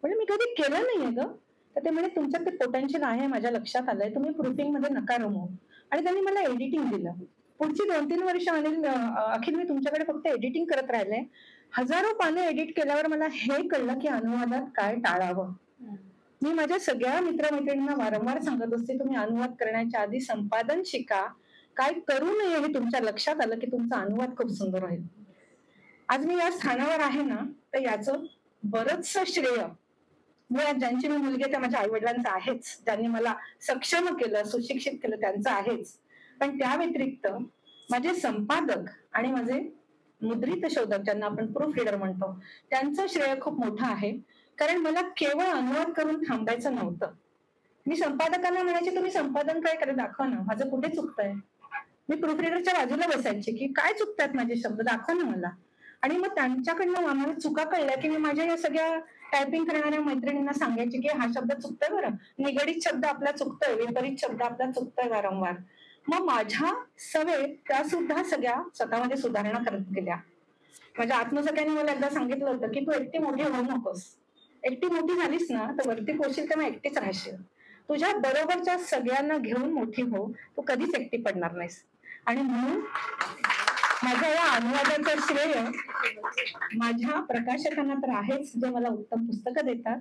म्हणजे मी कधी केलं नाहीये ग. तर ते म्हणजे तुमच्यात ते पोटेन्शियल आहे, माझ्या लक्षात आलंय, तुम्ही प्रूफिंग मध्ये नका रमू. आणि त्यांनी मला एडिटिंग दिलं. पुढची 2-3 वर्ष अखिल मी तुमच्याकडे फक्त एडिटिंग करत राहिले. हजारो पाने एडिट केल्यावर मला हे कळलं की अनुवादात काय टाळावं. मी माझ्या सगळ्या मित्रमैत्रिणींना वारंवार सांगत असते तुम्ही अनुवाद करण्याच्या आधी संपादन शिका. काय करू नये हे तुमच्या लक्षात आलं की तुमचा अनुवाद खूप सुंदर होईल. आज मी या स्थानावर आहे ना, तर याचं बरंचसं श्रेय मुळात ज्यांची मी मुलगी त्या माझ्या आई वडिलांचं आहेच, ज्यांनी मला सक्षम केलं, सुशिक्षित केलं त्यांचं आहेच. पण त्या व्यतिरिक्त माझे संपादक आणि माझे मुद्रित शोधक ज्यांना आपण प्रूफ रीडर म्हणतो त्यांचं श्रेय खूप मोठं आहे. कारण मला केवळ अनुवाद करून थांबायचं नव्हतं. मी संपादकांना म्हणायचे तुम्ही संपादन काय करे दाखवा ना, माझं कुठे चुकतंय. मी प्रूफ रीडरच्या बाजूला बसायचे की काय चुकतात माझे शब्द, दाखवा ना मला. आणि मग त्यांच्याकडनं आम्हाला चुका कळल्या की मी माझ्या या सगळ्या टायपिंग करणाऱ्या मैत्रिणींना सांगायचे की हा शब्द चुकतोय बरं, निगडीत शब्द आपला चुकतोय, विपरीत शब्द आपला चुकतोय वारंवार. मग माझ्या सवय त्या सुद्धा सगळ्या स्वतःमध्ये सुधारणा करत गेल्या. माझ्या आत्मसख्याने मला एकदा सांगितलं होतं की तू एकटी मोठी होऊ नकोस, एकटी मोठी झालीस ना तर वरती पोहोचशील तेव्हा एकटीच राहशील. तुझ्या बरोबरच्या सगळ्यांना घेऊन मोठी हो, तू कधीच एकटी पडणार नाहीस. आणि म्हणून माझ्या या अनुवादाचं श्रेय माझ्या प्रकाशकांना तर आहेच, जे मला उत्तम पुस्तकं देतात.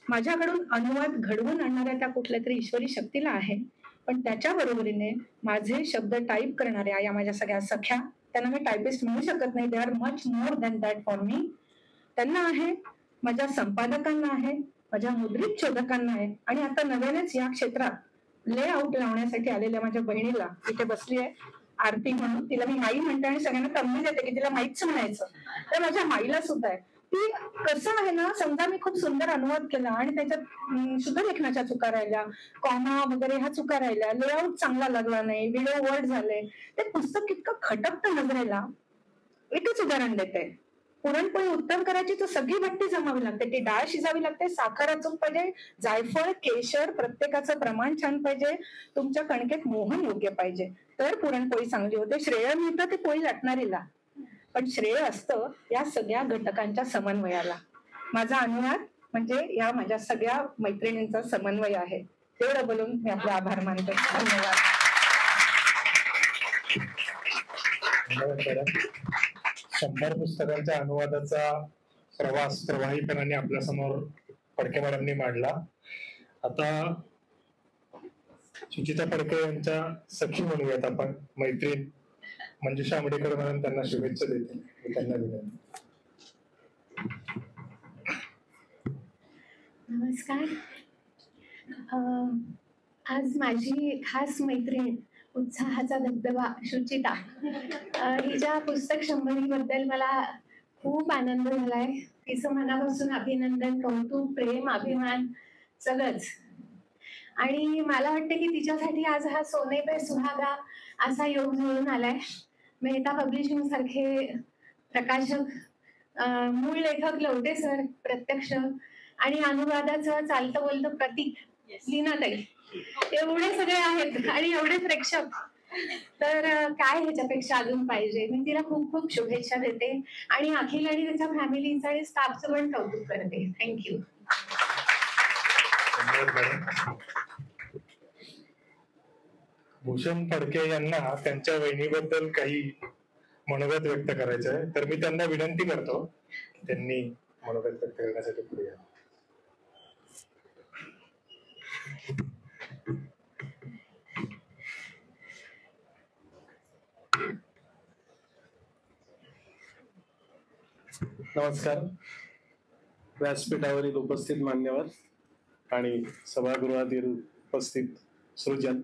माझ्याकडून अनुवाद घडवून आणणाऱ्या त्या कुठल्या तरी ईश्वरी शक्तीला आहे. पण त्याच्या बरोबरीने माझे शब्द टाईप करणाऱ्या या माझ्या सगळ्या सख्या, त्यांना मी टायपिस्ट म्हणू शकत नाही, they are much more than that for me. त्यांना आहे, माझ्या संपादकांना आहे, माझ्या मुद्रित शोधकांना आहे, आणि आता नव्यानेच या क्षेत्रात लेआउट लावण्यासाठी आलेल्या माझ्या बहिणीला, इथे बसली आहे आरती म्हणून, तिला मी माई म्हणते आणि सगळ्यांना तंबी देते की तिला माईच म्हणायचं. तर माझ्या माईला सुद्धा आहे. ती कसं आहे ना, समजा मी खूप सुंदर अनुवाद केला आणि त्याच्यात शुद्ध लेखनाच्या चुका राहिल्या, कॉमा वगैरे ह्या चुका राहिल्या, लेआउट चांगला लागला नाही, व्हिडिओ वर्ड झाले, ते पुस्तक इतकं खटकतं नजरेला. एकच उदाहरण देते, पुरणपोळी उत्तम करायची तर सगळी भट्टी जमावी लागते, ती डाळ शिजावी लागते, साखर अचूक पाहिजे, जायफळ केशर प्रत्येकाचं प्रमाण छान पाहिजे, तुमच्या कणकेत मोहन योग्य पाहिजे, तर पुरणपोळी चांगली होते. श्रेय मिळतं ते पोळी लाटणारीला, पण श्रेय असतं या सगळ्या घटकांच्या समन्वयाला. माझा अनुवाद म्हणजे या माझ्या सगळ्या मैत्रिणींचा समन्वय आहे. तेवढं बोलून मी आपले आभार मानते. धन्यवाद. 100 पुस्तकांच्या अनुवादाचा प्रवास प्रवाहीपणाने आपल्या समोर फडके मॅडमनी मांडला. आता सुचिता फडके यांच्या सखी म्हणूयात आपण, मैत्रीण मंजुषा आंबेडकर मॅडम त्यांना शुभेच्छा देते. त्यांना विनंती. नमस्कार. आज माझी खास मैत्रीण, उत्साहाचा धबधबा सुचिता, हिच्या पुस्तक 100 बद्दल मला खूप आनंद झालाय. तिचं मनापासून अभिनंदन, कौतुक, प्रेम, अभिमान सगळंच. आणि मला वाटतं की तिच्यासाठी आज हा सोने पे सुहागा असा योग जुळून आलाय. मेहता पब्लिशिंग सारखे प्रकाशक, मूळ लेखक लवटे सर प्रत्यक्ष, आणि अनुवादाचं चालतं बोलतं प्रतीक लीनाताई, एवढे सगळे आहेत आणि एवढे प्रेक्षक, तर काय ह्याच्यापेक्षा अजून पाहिजे. मी तिला खूप खूप शुभेच्छा देते आणि अखिल आणि त्याच्या फॅमिलीचं आणि स्टाफचं पण कौतुक करते. थँक्यू. भूषण फडके यांना त्यांच्या वहिनीबद्दल काही मनोगत व्यक्त करायचं आहे, तर मी त्यांना विनंती करतो त्यांनी मनोगत व्यक्त करण्यासाठी पुढे या. नमस्कार. व्यासपीठावरील उपस्थित मान्यवर आणि सभागृहातील उपस्थित सृजन,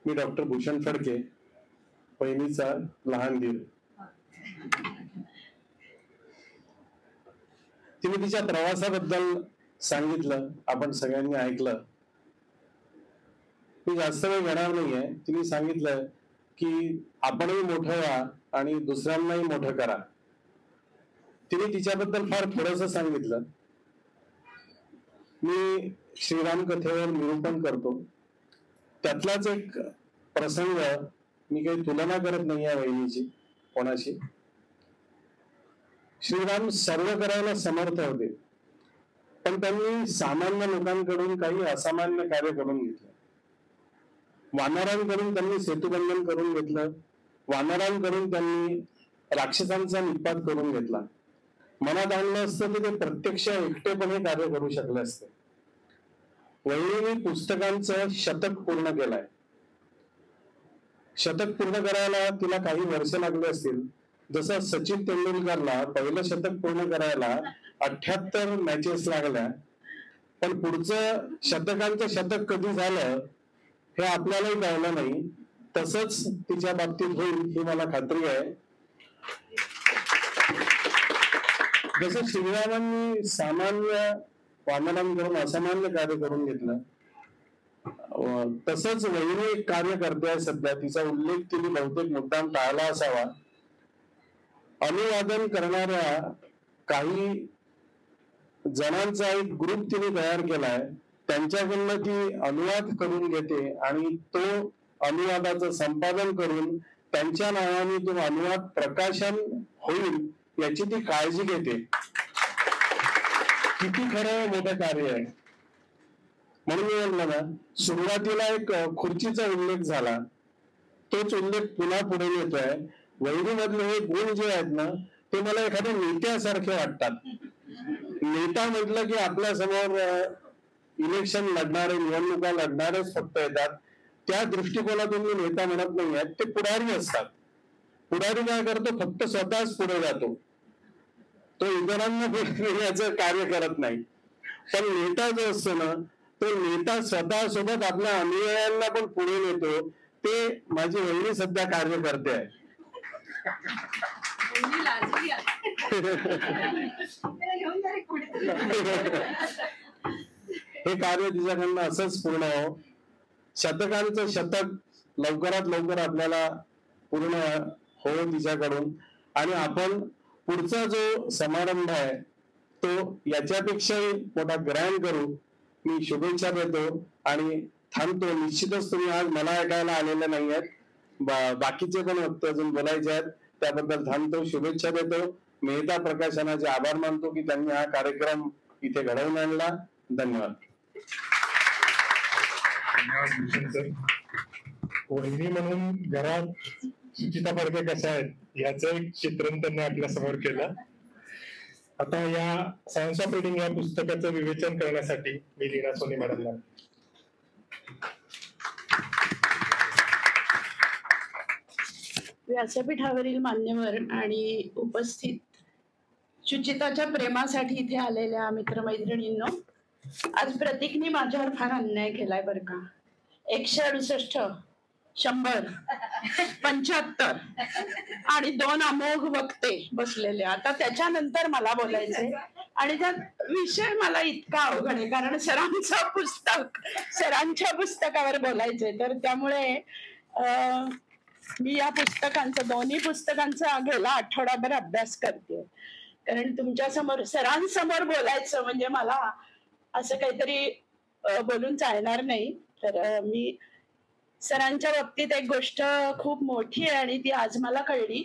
मी डॉक्टर भूषण फडके, बहिणीचा लहान दीर. तिने तिच्या प्रवासाबद्दल सांगितलं, आपण सगळ्यांनी ऐकलं. मी जास्त वेळ घेणार नाहीये. तिने सांगितलं की आपणही मोठं व्हा आणि दुसऱ्यांनाही मोठं करा. तिने तिच्याबद्दल फार थोडंसं सांगितलं. मी श्रीराम कथेवर निरूपण करतो, त्यातलाच एक प्रसंग, मी काही तुलना करत नाही या वहिनीची कोणाशी. श्रीराम सर्व करायला समर्थ होते, पण त्यांनी सामान्य लोकांकडून काही असामान्य कार्य करून घेतलं. वानरांकडून त्यांनी सेतुबंधन करून घेतलं, वानरांकडून त्यांनी राक्षसांचा निपात करून घेतला. मनात आणलं असतं तर ते प्रत्यक्ष एकटेपणे कार्य करू शकले असते. वहिनीने पुस्तकांचं शतक पूर्ण केलंय. शतक पूर्ण करायला तिला काही वर्ष लागले असतील. जसं सचिन तेंडुलकरला पहिलं शतक पूर्ण करायला 78 मॅचेस लागल्या, पण पुढचं शतकांचं शतक कधी झालं हे आपल्यालाही कळलं नाही. तसंच तिच्या बाबतीत होईल ही मला खात्री आहे. जसं श्रीरामांनी सामान्य वानरांकडून असामान्य कार्य करून घेतलं, तसंच वहिनी एक कार्य करते आहे सध्या. तिचा उल्लेख तिने बहुतेक मुद्दाम टाळला असावा. अनुवादन करणाऱ्या काही जणांचा एक ग्रुप तिने तयार केलाय. त्यांच्याकडनं ती अनुवाद करून घेते आणि तो अनुवादाचं संपादन करून त्यांच्या नावाने तो अनुवाद प्रकाशन होईल याची ती काळजी घेते. किती खरं मोठं कार्य आहे. म्हणून मी म्हटलं ना, सुरुवातीला एक खुर्चीचा उल्लेख झाला, तोच उल्लेख पुन्हा पुढे येतोय. वैरीमधले हे गुण जे आहेत ना, ते मला एखाद्या नेत्यासारखे वाटतात. नेता म्हटलं की आपल्या समोर इलेक्शन लढणारे, निवडणुका लढणारेच फक्त येतात. त्या दृष्टिकोनातून मी नेता म्हणत नाही आहेत, ते पुढारी असतात. पुढारी काय करतो, फक्त स्वतःच पुढे जातो, तो इतरांना पुढे कार्य करत नाही. पण नेता जो असतो ना, तो नेता स्वतः सोबत आपल्या अनुयायांना पण पुढे नेतो. ते माझी वहिनी सध्या कार्य करते आहे. हे कार्य तिच्याकडनं असंच पूर्ण हो. शतकांचं शतक लवकरात लवकर आपल्याला पूर्ण हो तिच्याकडून. आणि आपण पुढचा जो समारंभ आहे तो याच्यापेक्षाही मोठा ग्रँड करू. मी शुभेच्छा देतो आणि थांबतो. निश्चितच तुम्ही आज मला ऐकायला आलेले नाही आहेत, बाकीचे पण वक्ते अजून बोलायचे आहेत, त्याबद्दल थांबतो. शुभेच्छा देतो. मेहता प्रकाशनाचे आभार मानतो की त्यांनी हा कार्यक्रम इथे घडवून आणला. धन्यवाद. वहिनी म्हणून घरात सुचिता फडके कशा आहेत याचं एक चित्रण त्यांनी आपल्या समोर केलं. आता या सायन्स ऑफ रीडिंग या पुस्तकाचं विवेचन करण्यासाठी मी लीना सोनी मॅडमला व्यासपीठावरील मान्यवर आणि उपस्थित शुचिताच्या प्रेमासाठी इथे आलेल्या मित्रमैत्रिणींनो, आज प्रतीकने माझ्यावर फार अन्याय केलाय बरं का. 168, 100, 75 आणि 2 अमोघ वक्ते बसलेले. आता त्याच्यानंतर मला बोलायचंय आणि त्यात विषय मला इतका अवघड आहे, कारण सरांच्या पुस्तकावर बोलायचंय. तर त्यामुळे मी या पुस्तकांचा, दोन्ही पुस्तकांचा गेला आठवडाभर अभ्यास करते. कारण तुमच्या समोर सरांसमोर बोलायचं म्हणजे मला असं काहीतरी बोलून चालणार नाही. तर मी सरांच्या बाबतीत एक गोष्ट खूप मोठी आहे आणि ती आज मला कळली.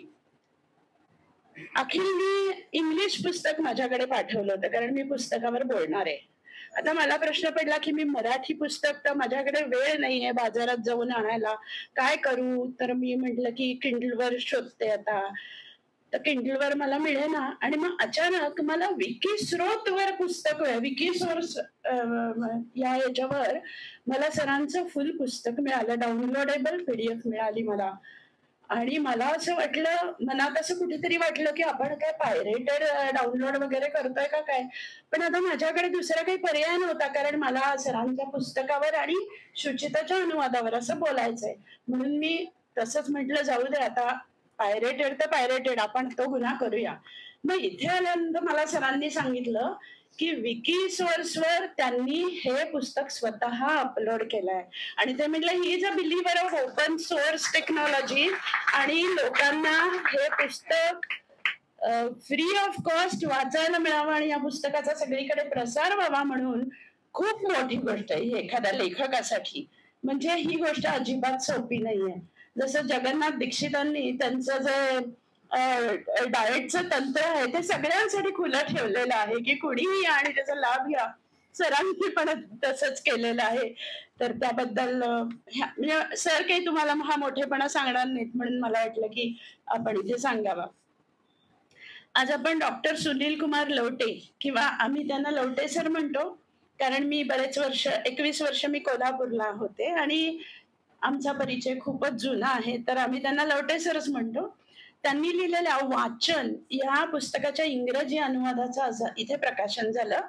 अखिलनी इंग्लिश पुस्तक माझ्याकडे पाठवलं होतं कारण मी पुस्तकावर बोलणार आहे. आता मला प्रश्न पडला की मी मराठी पुस्तक, तर माझ्याकडे वेळ नाहीये बाजारात जाऊन आणायला, काय करू. तर मी म्हटलं की किंडलवर शोधते आता. तर किंडलवर मला मिळेना आणि मग अचानक मला विकिस्रोतवर पुस्तक, विकिसोर्स या याच्यावर मला सरांचं फुल पुस्तक मिळालं. डाउनलोडेबल PDF मिळाली मला. आणि मला असं वाटलं, मनात असं कुठेतरी वाटलं की आपण काय पायरेटेड डाउनलोड वगैरे करतोय का काय. पण आता माझ्याकडे दुसरा काही पर्याय नव्हता, कारण मला सरांच्या पुस्तकावर आणि शुचिताच्या अनुवादावर असं बोलायचंय. म्हणून मी तसंच म्हटलं जाऊ दे आता, पायरेटेड तर पायरेटेड, आपण तो गुन्हा करूया. मग इथे आल्यानंतर मला सरांनी सांगितलं की विकिसोर्सवर त्यांनी हे पुस्तक स्वतः अपलोड केलंय आणि ते म्हटलं he is a believer of open source technology आणि लोकांना हे पुस्तक फ्री ऑफ कॉस्ट वाचायला मिळावं आणि या पुस्तकाचा सगळीकडे प्रसार व्हावा म्हणून खूप मोठी गोष्ट आहे ही एखाद्या लेखकासाठी. म्हणजे ही गोष्ट अजिबात सोपी नाहीये. जसं जगन्नाथ दीक्षितांनी त्यांचं जे डाएटचं तंत्र आहे ते सगळ्यांसाठी खुलं ठेवलेलं आहे की कुणीही या आणि त्याचा लाभ घ्या. सरांनी पण तसंच केलेलं आहे. तर त्याबद्दल म्हणजे सर काही तुम्हाला हा मोठेपणा सांगणार नाहीत म्हणून मला वाटलं की आपण इथे सांगावा. आज आपण डॉक्टर सुनील कुमार लवटे, किंवा आम्ही त्यांना लवटे सर म्हणतो कारण मी बरेच वर्ष, 21 वर्ष मी कोल्हापूरला होते आणि आमचा परिचय खूपच जुना आहे, तर आम्ही त्यांना लवटे सरच म्हणतो. त्यांनी लिहिलेल्या वाचन या पुस्तकाच्या इंग्रजी अनुवादाचं इथे प्रकाशन झालं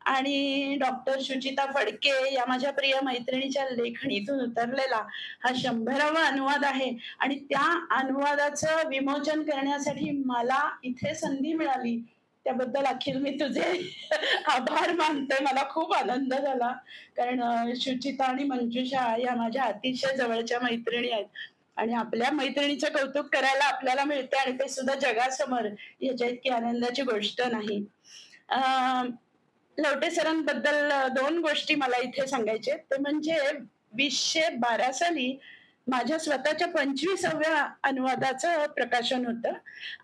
आणि डॉक्टर शुचिता फडके या माझ्या प्रिय मैत्रिणीच्या लेखणीतून उतरलेला हा 100वा अनुवाद आहे. आणि त्या अनुवादाचं विमोचन करण्यासाठी मला इथे संधी मिळाली, त्याबद्दल अखिल मी तुझे आभार मानते. मला खूप आनंद झाला, कारण शुचिता आणि मंजुषा या माझ्या अतिशय जवळच्या मैत्रिणी आहेत आणि आपल्या मैत्रिणीचं कौतुक करायला आपल्याला मिळते आणि ते सुद्धा जगासमोर, याच्या इतकी आनंदाची गोष्ट नाही. लवटे सरांबद्दल 2 गोष्टी मला इथे सांगायचे. ते म्हणजे 2012 साली माझ्या स्वतःच्या 25व्या अनुवादाचं प्रकाशन होतं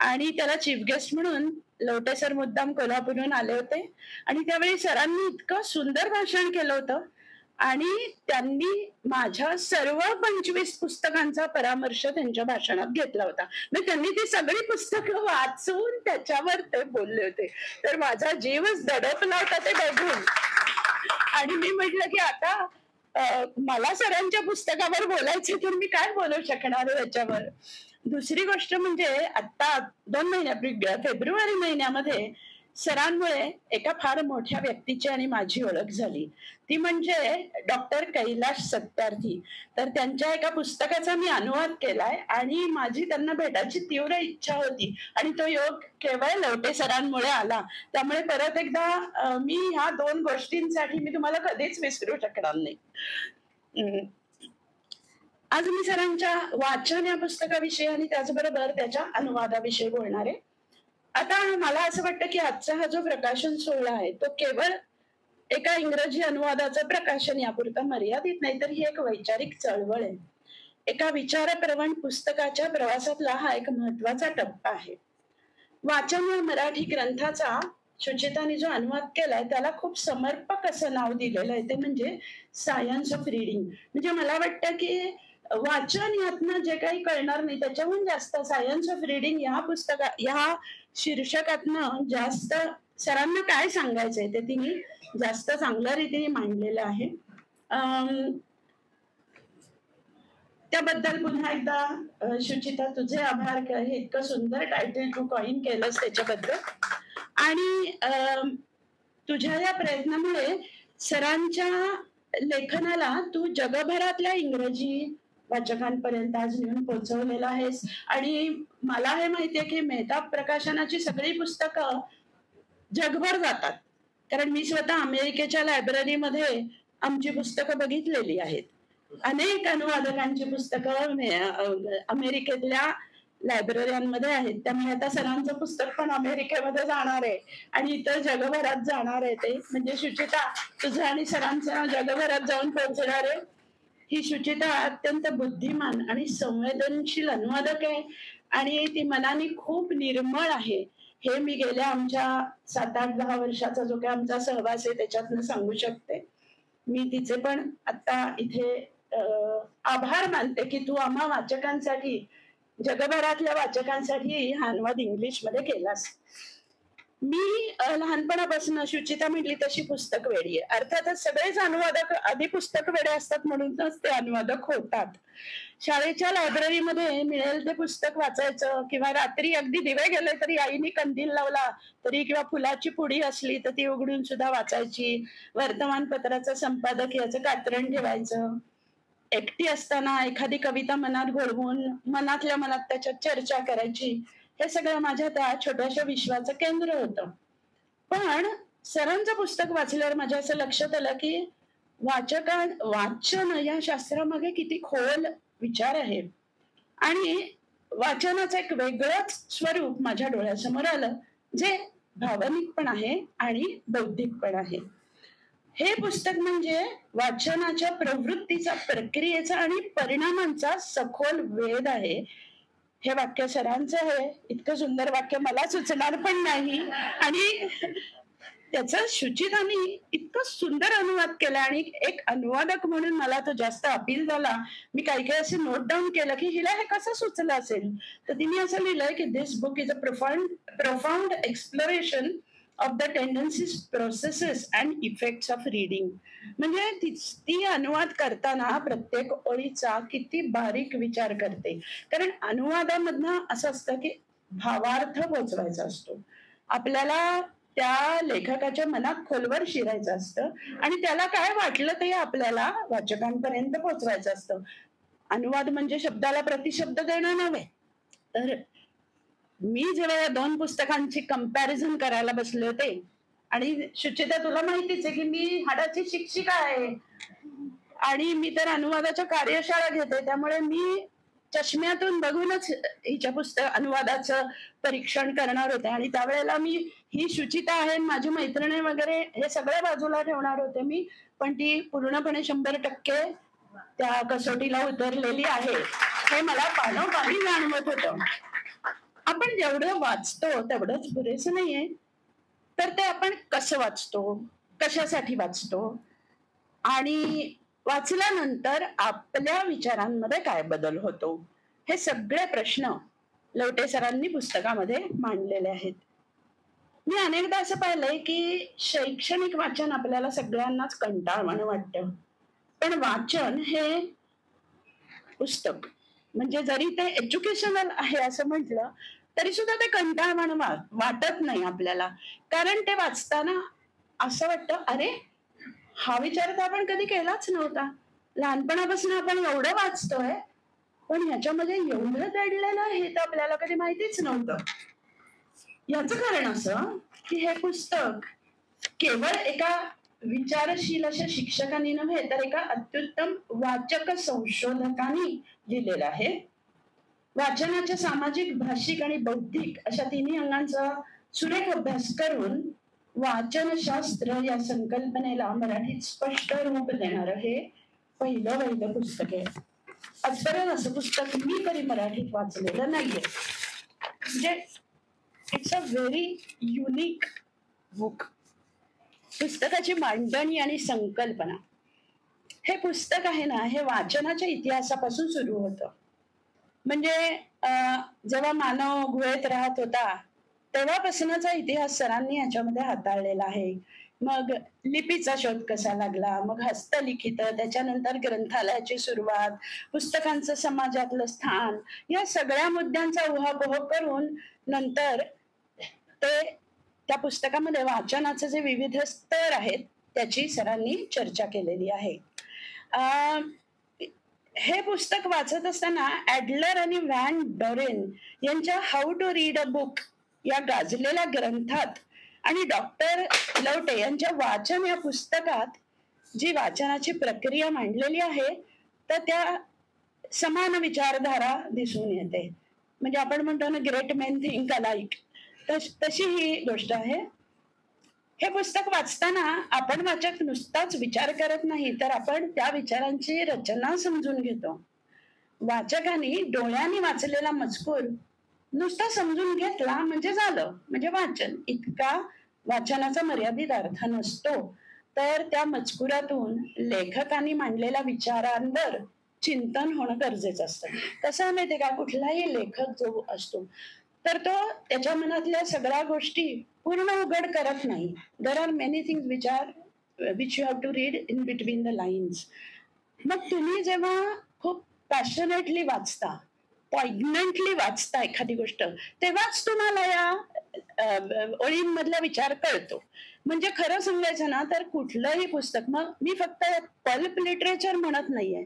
आणि त्याला चीफ गेस्ट म्हणून लवटे सर मुद्दाम कोल्हापूरहून आले होते आणि त्यावेळी सरांनी इतकं सुंदर भाषण केलं होतं आणि त्यांनी माझ्या सर्व 25 पुस्तकांचा परामर्श त्यांच्या भाषणात घेतला होता. मग त्यांनी ती सगळी पुस्तकं वाचून त्याच्यावर ते बोलले होते. तर माझा जीवच दडपला होता ते बघून. आणि मी म्हटलं की आता मला सरांच्या पुस्तकावर बोलायचे तर मी काय बोलू शकणार याच्यावर. दुसरी गोष्ट म्हणजे आता 2 महिन्यापूर्वी फेब्रुवारी महिन्यामध्ये सरांमुळे एका फार मोठ्या व्यक्तीची आणि माझी ओळख झाली. ती म्हणजे डॉक्टर कैलाश सत्यार्थी. तर त्यांच्या एका पुस्तकाचा मी अनुवाद केलाय आणि माझी त्यांना भेटायची तीव्र इच्छा होती आणि तो योग केवळ लवटे सरांमुळे आला. त्यामुळे परत एकदा मी ह्या 2 गोष्टींसाठी मी तुम्हाला कधीच विसरू शकणार नाही. आज मी सरांच्या वाचन या पुस्तकाविषयी आणि त्याचबरोबर त्याच्या अनुवादाविषयी बोलणार आहे. आता मला असं वाटतं की आजचा हा जो प्रकाशन सोहळा आहे तो केवळ एका इंग्रजी अनुवादाचं प्रकाशन यापुरता मर्यादित नाही, तर ही एक वैचारिक चळवळ आहे. एका विचारप्रवण पुस्तकाच्या प्रवासातला हा एक महत्वाचा टप्पा आहे. वाचन या मराठी ग्रंथाचा शुचिताने जो अनुवाद केलाय त्याला खूप समर्पक असं नाव दिलेलं आहे, ते म्हणजे सायन्स ऑफ रीडिंग. म्हणजे मला वाटतं की वाचन यातनं जे काही कळणार नाही त्याच्याहून जास्त सायन्स ऑफ रीडिंग या शीर्षकातनं जास्त सरांना काय सांगायचंय ते तिने जास्त चांगल्या रीतीने मांडलेलं आहे. त्याबद्दल पुन्हा एकदा शुचिता तुझे आभार. हे इतकं सुंदर टायटल तू कॉइन केलंस त्याच्याबद्दल. आणि तुझ्या या प्रयत्नामुळे सरांच्या लेखनाला तू जगभरातल्या इंग्रजी वाचकांपर्यंत आज नेऊन पोहोचवलेला आहेस. आणि मला हे माहितीये की मेहता प्रकाशनाची सगळी पुस्तकं जगभर जातात, कारण मी स्वतः अमेरिकेच्या लायब्ररीमध्ये आमची पुस्तकं बघितलेली आहेत. अनेक अनुवादकांची पुस्तकं अमेरिकेतल्या लायब्ररीमध्ये आहेत. त्यामुळे आता सरांचं पुस्तक पण अमेरिकेमध्ये जाणार आहे आणि इतर जगभरात जाणार आहे. ते म्हणजे शुचिता तुझं आणि सरांचं जगभरात जाऊन पोहोचणार आहे. ही शुचिता अत्यंत बुद्धिमान आणि संवेदनशील अनुवादक आहे आणि ती मनाने खूप निर्मळ आहे. हे मी गेल्या आमच्या 7-8-10 वर्षाचा जो काही आमचा सहवास आहे त्याच्यातनं सांगू शकते. मी तिचे पण आता इथे आभार मानते की तू आम्हा वाचकांसाठी, जगभरातल्या वाचकांसाठी हा अनुवाद इंग्लिशमध्ये केलास. मी लहानपणापासून शुचिता म्हटली तशी पुस्तक वेडी आहे. अर्थातच सगळेच अनुवादक आधी पुस्तक वेडे असतात म्हणूनच ते अनुवादक होतात. शाळेच्या लायब्ररीमध्ये मिळेल ते पुस्तक वाचायचं किंवा रात्री अगदी दिवे गेले तरी आईने कंदील लावला तरी किंवा फुलाची पुडी असली तर ती उघडून सुद्धा वाचायची. वर्तमानपत्राचं संपादक याचं कात्रण ठेवायचं. एकटी असताना एखादी कविता मनात घोळवून मनातल्या मनात त्याच्यात चर्चा करायची. हे सगळं माझ्या त्या छोट्याशा विश्वाचं केंद्र होतं. पण सरांचं पुस्तक वाचल्यावर माझ्या असं लक्षात आलं की वाचन या शास्त्रामागे किती खोल विचार आहे आणि वाचनाचं एक वेगळंच स्वरूप माझ्या डोळ्यासमोर आलं जे भावनिक पण आहे आणि बौद्धिक पण आहे. हे पुस्तक म्हणजे वाचनाच्या प्रवृत्तीचा, प्रक्रियेचा आणि परिणामांचा सखोल वेध आहे. हे वाक्य सरांचं आहे. इतकं सुंदर वाक्य मला सुचणार पण नाही आणि त्याचं शुचिताने इतकं सुंदर अनुवाद केला आणि एक अनुवादक म्हणून मला तो जास्त अपील झाला. मी काही असे नोट डाऊन केलं की हिला हे कसं सुचलं असेल. तर तिने असं लिहिलंय की this book is a profound exploration of the tendencies, processes and effects of reading. म्हणजे ती अनुवाद करताना प्रत्येक ओळीचा किती बारीक विचार करते. कारण अनुवादामधनं असं असतं की भावार्थ पोचवायचा असतो. आपल्याला त्या लेखकाच्या मनात खोलवर शिरायचं असतं आणि त्याला काय वाटलं ते आपल्याला वाचकांपर्यंत पोहोचवायचं असतं. अनुवाद म्हणजे शब्दाला प्रतिशब्द देणं नव्हे. तर मी जेव्हा या 2 पुस्तकांची कंपॅरिझन करायला बसले होते, आणि सुचिता तुला माहितीच आहे की मी हाडाची शिक्षिका आहे आणि मी तर अनुवादाच्या कार्यशाळा घेते, त्यामुळे मी चष्म्यातून बघूनच हिच्या अनुवादाचं परीक्षण करणार होते. आणि त्यावेळेला मी ही सुचिता आहे, माझी मैत्रिणी वगैरे हे सगळं बाजूला ठेवणार होते मी, पण ती पूर्णपणे 100% त्या कसोटीला उतरलेली आहे हे मला पाणोपाणी जाणवत होतं. आपण जेवढं वाचतो तेवढंच पुरेसं नाहीये, तर ते आपण कसं वाचतो, कशासाठी वाचतो, आणि वाचल्यानंतर आपल्या विचारांमध्ये काय बदल होतो, हे सगळे प्रश्न लवटे सरांनी पुस्तकामध्ये मांडलेले आहेत. मी अनेकदा असं पाहिलंय की शैक्षणिक वाचन आपल्याला सगळ्यांनाच कंटाळवाणं वाटतं, पण वाचन हे पुस्तक म्हणजे जरी ते एज्युकेशनल आहे असं म्हटलं तरी सुद्धा ते कंटाळवाणं वाटत नाही आपल्याला. कारण ते वाचताना असं वाटतं, अरे हा विचार तर आपण कधी केलाच नव्हता, लहानपणापासून आपण एवढं वाचतोय पण ह्याच्यामध्ये एवढं दडलेलं हे तर आपल्याला कधी माहितीच नव्हतं. याचं कारण असं की हे पुस्तक केवळ एका विचारशील अशा शिक्षकांनी नव्हे तर एका अत्युत्तम वाचक संशोधकांनी लिहिलेलं आहे. वाचनाच्या सामाजिक, भाषिक आणि बौद्धिक अशा तिन्ही अंगांचा सुरेख अभ्यास करून वाचनशास्त्र या संकल्पनेला मराठीत स्पष्ट रूप देणारं हे पहिलं पुस्तक आहे. आजपर्यंत असं पुस्तक मी कधी मराठीत वाचलेलं नाहीये. म्हणजे it's a very unique book. पुस्तकाची मांडणी आणि संकल्पना, हे पुस्तक आहे ना, हे वाचनाच्या इतिहासापासून सुरू होतं. म्हणजे जेव्हा मानव गुहेत राहत होता तेव्हापासूनचा इतिहास सरांनी याच्यामध्ये हाताळलेला आहे. मग लिपीचा शोध कसा लागला, मग हस्तलिखित, त्याच्यानंतर ग्रंथालयाची सुरुवात, पुस्तकांचं समाजातलं स्थान, या सगळ्या मुद्द्यांचा उहापोह करून नंतर ते त्या पुस्तकामध्ये वाचनाचे जे विविध स्तर आहेत त्याची सरांनी चर्चा केलेली आहे. हे पुस्तक वाचत असताना ॲडलर आणि व्हॅन डॉरेन यांच्या how to read a book या गाजलेल्या ग्रंथात आणि डॉक्टर लवटे यांच्या वाचन या पुस्तकात जी वाचनाची प्रक्रिया मांडलेली आहे तर त्या समान विचारधारा दिसून येते. म्हणजे आपण म्हणतो ना, ग्रेट मेन थिंक अलाइक, तशी ही गोष्ट आहे. हे पुस्तक वाचताना आपण वाचक नुसताच विचार करत नाही तर आपण त्या विचारांची रचना समजून घेतो. वाचकांनी डोळ्यांनी वाचलेला मजकूर नुसता समजून घेतला म्हणजे झालं, म्हणजे वाचन. इतका वाचनाचा मर्यादित अर्थ नसतो, तर त्या मजकुरातून लेखकांनी मांडलेल्या विचारांवर चिंतन होणं गरजेचं असतं. कसं माहितीये का, कुठलाही लेखक जो असतो तर तो त्याच्या मनातल्या सगळ्या गोष्टी पूर्ण उघड करत नाही. There are many things which you have to read in between the lines. मग तुम्ही जेव्हा खूप पॅशनेटली वाचता, पॉइग्नंटली वाचता एखादी गोष्ट, तेव्हाच तुम्हाला या ओळींमधला विचार कळतो. म्हणजे खरं सांगायचं ना तर कुठलंही पुस्तक, मग मी फक्त पल्प लिटरेचर म्हणत नाहीये,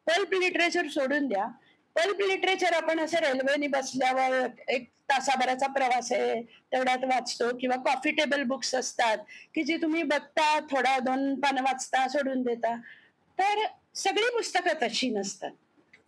पल्प लिटरेचर सोडून द्या. पल्प लिटरेचर आपण असं रेल्वेने बसल्यावर 1 तासाभराचा प्रवास आहे तेवढ्यात वाचतो, किंवा कॉफी टेबल बुक्स असतात की जी तुम्ही बघता, थोडा 2 पानं वाचता, सोडून देता. तर सगळी पुस्तकं तशी नसतात.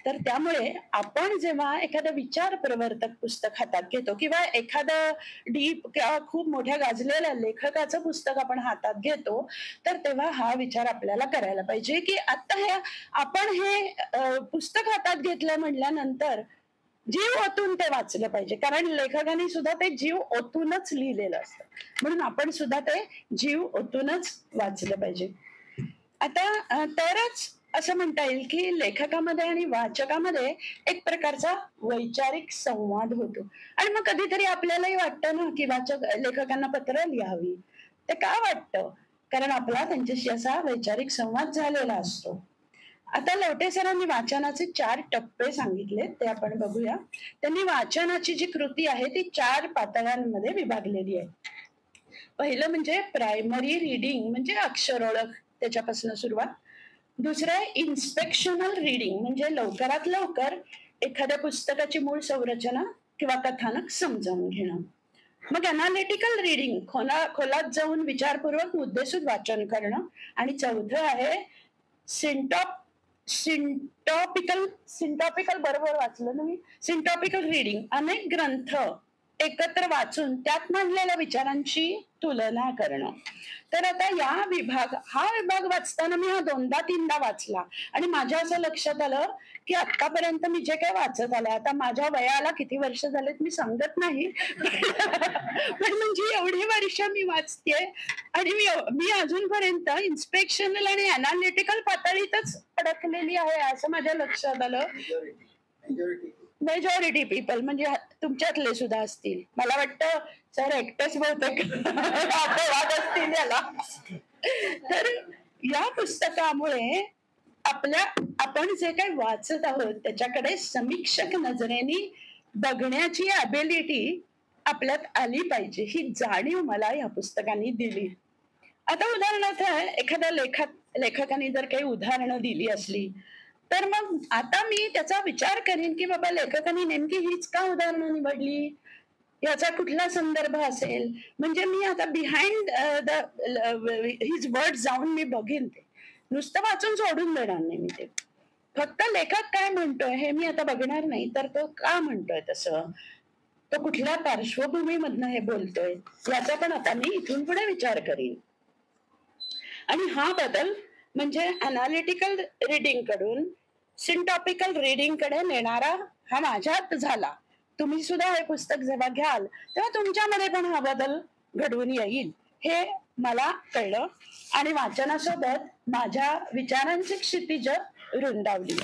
तर त्यामुळे आपण जेव्हा एखादं विचार प्रवर्तक पुस्तक हातात घेतो किंवा एखादं डीप किंवा खूप मोठ्या गाजलेल्या लेखकाचं पुस्तक आपण हातात घेतो, तर तेव्हा हा विचार आपल्याला करायला पाहिजे की आता आपण हे पुस्तक हातात घेतलं म्हटल्यानंतर जीव ओतून ते वाचलं पाहिजे. कारण लेखकांनी सुद्धा ते जीव ओतूनच लिहिलेलं असतं, म्हणून आपण सुद्धा ते जीव ओतूनच वाचलं पाहिजे. आता तरच असं म्हणता येईल की लेखकामध्ये आणि वाचकामध्ये एक प्रकारचा वैचारिक संवाद होतो. आणि मग कधीतरी आपल्यालाही वाटतं ना की लेखकांना पत्र लिहावी. ते का वाटतं? कारण आपला त्यांच्याशी असा वैचारिक संवाद झालेला असतो. आता लवटे सरांनी वाचनाचे 4 टप्पे सांगितले, ते आपण बघूया. त्यांनी वाचनाची जी कृती आहे ती 4 पातळ्यांमध्ये विभागलेली आहे. पहिलं म्हणजे प्रायमरी रिडिंग म्हणजे अक्षर ओळख, त्याच्यापासून सुरुवात. दुसरं आहे इन्स्पेक्शनल रिडिंग म्हणजे लवकरात लवकर एखाद्या पुस्तकाची मूळ संरचना किंवा कथानक समजावून घेणं. मग अनालिटिकल रिडिंग, खोलात जाऊन विचारपूर्वक मुद्देसूद वाचन करणं. आणि चौथं आहे सिंटॉपिकल बरोबर वाचलं ना मी, सिंटॉपिकल रिडिंग, अनेक ग्रंथ एकत्र वाचून त्यात मांडलेल्या विचारांची तुलना करणं. तर आता हा विभाग वाचताना मी 2दा-3दा वाचला आणि माझ्या असं लक्षात आलं की आतापर्यंत मी जे काही वाचत आलं, आता माझ्या वयाला किती वर्ष झालेत मी सांगत नाही पण म्हणजे एवढी वर्ष मी वाचते आणि मी अजूनपर्यंत इन्स्पेक्शनल आणि अनालिटिकल पातळीतच अडकलेली आहे असं माझ्या लक्षात आलं. मेजॉरिटी पीपल म्हणजे तुमच्यातले सुद्धा असतील, मला वाटतं सर एकटेच बहुतेक अपवाद असतील याला. तर या पुस्तकामुळे आपण जे काही वाचत आहोत त्याच्याकडे समीक्षक नजरेने बघण्याची ॲबिलिटी आपल्यात आली पाहिजे, ही जाणीव मला या पुस्तकाने दिली. आता उदाहरणार्थ एखाद्या लेखकाने जर काही उदाहरणं दिली असली तर मग आता मी त्याचा विचार करीन की बाबा लेखकाने नेमकी हीच का उदाहरणं निवडली, याचा कुठला संदर्भ असेल. म्हणजे मी आता बिहाइंड हिज वर्ड जाऊन मी बघीन, ते नुसतं वाचून सोडून देणार नाही मी. ते फक्त लेखक काय म्हणतोय हे मी आता बघणार नाही, तर तो का म्हणतोय तसं, तो कुठल्या पार्श्वभूमीमधनं हे बोलतोय याचा पण आता मी इथून पुढे विचार करीन. आणि हा बदल म्हणजे अनालिटिकल रिडिंग कडून सिंटॉपिकल रिडिंग कडे नेणारा हा माझ्यात झाला. तुम्ही सुद्धा हे पुस्तक जेव्हा घ्याल तेव्हा तुमच्यामध्ये पण हा बदल घडवून येईल हे मला कळलं आणि वाचनासोबत माझ्या विचारांची क्षितिज रुंदावली.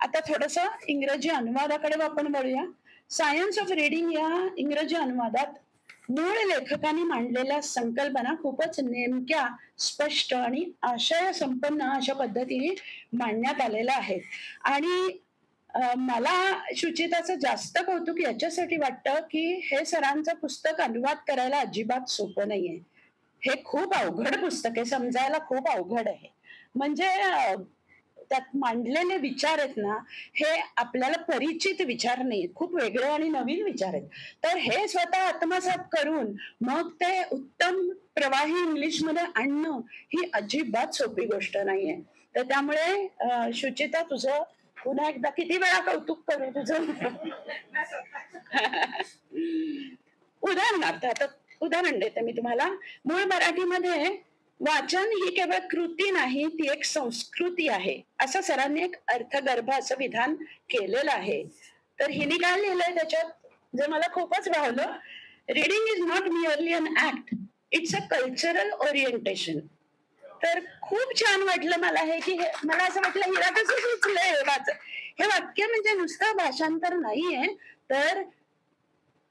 आता थोडस इंग्रजी अनुवादाकडे आपण वळूया. सायन्स ऑफ रिडिंग या इंग्रजी अनुवादात मूळ लेखकांनी मांडलेल्या संकल्पना खूपच नेमक्या, स्पष्ट आणि आशय संपन्न अशा पद्धतीने मांडण्यात आलेल्या आहेत. आणि मला शुचिताचं जास्त कौतुक याच्यासाठी वाटतं की हे सरांचं पुस्तक अनुवाद करायला अजिबात सोपं नाहीये. हे खूप अवघड पुस्तक आहे, समजायला खूप अवघड आहे. म्हणजे त्यात मांडलेले विचार आहेत ना, हे आपल्याला परिचित विचार नाहीत, खूप वेगळे आणि नवीन विचार आहेत. तर हे स्वतः आत्मसात करून मग ते उत्तम प्रवाही इंग्लिशमध्ये आणणं ही अजिबात सोपी गोष्ट नाहीये. तर त्यामुळे शुचिता तुझं पुन्हा एकदा किती वेळा कौतुक करू तुझं. उदाहरणार्थ आता उदाहरण देते मी तुम्हाला. मूळ मराठीमध्ये वाचन ही केवळ कृती नाही, ती एक संस्कृती आहे असं सरांनी एक अर्थगर्भ असं विधान केलेलं आहे. तर हिने काय लिहिलंय त्याच्यात जे मला खूपच भावलं, reading is not merely an act, it's a cultural orientation. तर खूप छान वाटलं मला हे की मला असं वाटलं हिला कसं सुचलंय हे वाक्य. म्हणजे नुसतं भाषांतर नाहीये, तर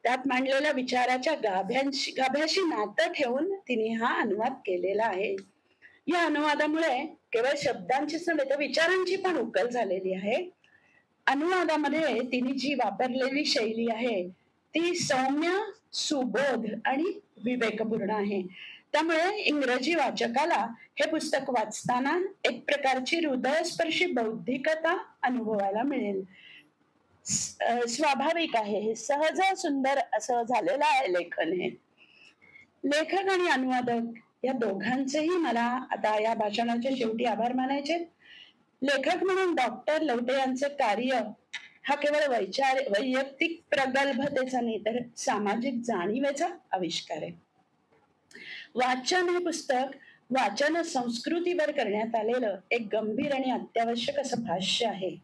त्यात मांडलेल्या विचाराच्या गाभ्याशी नातं ठेवून तिने हा अनुवाद केलेला आहे. या अनुवादामुळे केवळ शब्दांचीच नव्हे तर विचारांची पण उकल झालेली आहे. अनुवादामध्ये तिने जी वापरलेली शैली आहे ती सौम्य, सुबोध आणि विवेकपूर्ण आहे. त्यामुळे इंग्रजी वाचकाला हे पुस्तक वाचताना एक प्रकारची हृदयस्पर्शी बौद्धिकता अनुभवायला मिळेल. स्वाभाविक आहे, हे सहज सुंदर असं झालेलं आहे लेखन. हे लेखक आणि अनुवादक या दोघांचेही मला आता या भाषणाच्या शेवटी आभार मानायचे. लेखक म्हणून डॉक्टर लवटे यांचे कार्य हा केवळ वैयक्तिक प्रगल्भतेचा नाही तर सामाजिक जाणीवेचा आविष्कार आहे. वाचन हे पुस्तक वाचन संस्कृतीवर करण्यात आलेलं एक गंभीर आणि अत्यावश्यक असं भाष्य आहे.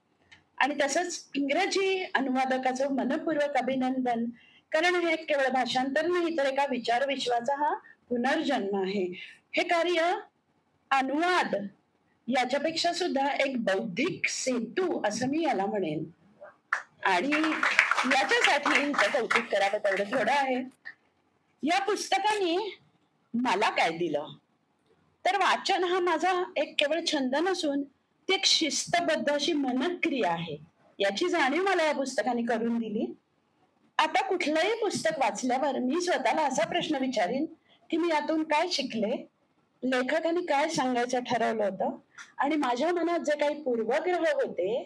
आणि तसंच इंग्रजी अनुवादकाचं मनपूर्वक अभिनंदन, कारण हे केवळ भाषांतर नाही तर एका विचार विश्वाचा हा पुनर्जन्म आहे. हे कार्य अनुवाद याच्यापेक्षा सुद्धा एक बौद्धिक सेतू असं मी याला म्हणेन. आणि याच्यासाठी कौतुक करावं तेवढं थोडं आहे. या पुस्तकाने मला काय दिलं तर वाचन हा माझा एक केवळ छंद नसून ती एक शिस्तबद्ध अशी मनक्रिया आहे याची जाणीव मला या पुस्तकाने करून दिली. आता कुठलंही पुस्तक वाचल्यावर मी स्वतःला असा प्रश्न विचारीन की मी यातून काय शिकले, लेखकाने काय सांगायचं ठरवलं होतं आणि माझ्या मनात जे काही पूर्वग्रह होते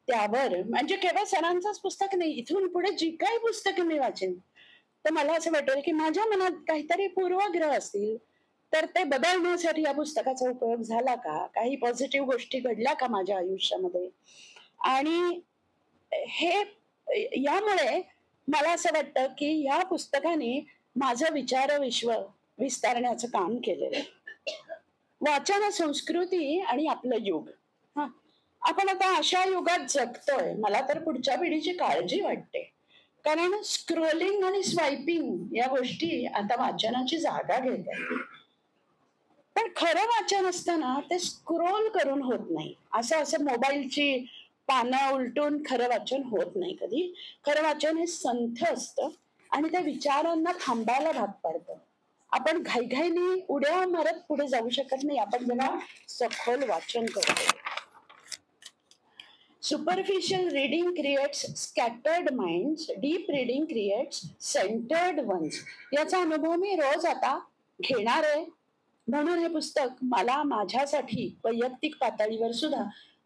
त्यावर, म्हणजे केवळ सरांचंच पुस्तक नाही, इथून पुढे जी काही पुस्तकं मी वाचेन तर मला असं वाटेल की माझ्या मनात काहीतरी पूर्वग्रह असतील तर ते बदलण्यासाठी या पुस्तकाचा उपयोग झाला का, काही पॉझिटिव्ह गोष्टी घडल्या का माझ्या आयुष्यामध्ये. आणि हे यामुळे मला असं वाटतं की या पुस्तकाने माझं विचार विश्व विस्तारण्याचं काम केलेलं आहे. वाचन संस्कृती आणि आपलं युग. हा, आपण आता अशा युगात जगतोय, मला तर पुढच्या पिढीची काळजी वाटते, कारण स्क्रोलिंग आणि स्वायपिंग या गोष्टी आता वाचनाची जागा घेत आहेत. पण खरं वाचन असताना ते स्क्रोल करून होत नाही. असं मोबाईलची पानं उलटून खरं वाचन होत नाही कधी. खरं वाचन हे संथ असतं आणि त्या विचारांना थांबायला भाग पाडतं. आपण घाईघाईने उड्या मारत पुढे जाऊ शकत नाही आपण जेव्हा सखोल वाचन करतो. Superficial reading creates scattered minds, deep reading creates centred ones. याचा अनुभव मी रोज आता घेणार आहे. म्हणून हे पुस्तक मला माझ्यासाठी वैयक्तिक पातळीवर सुद्धा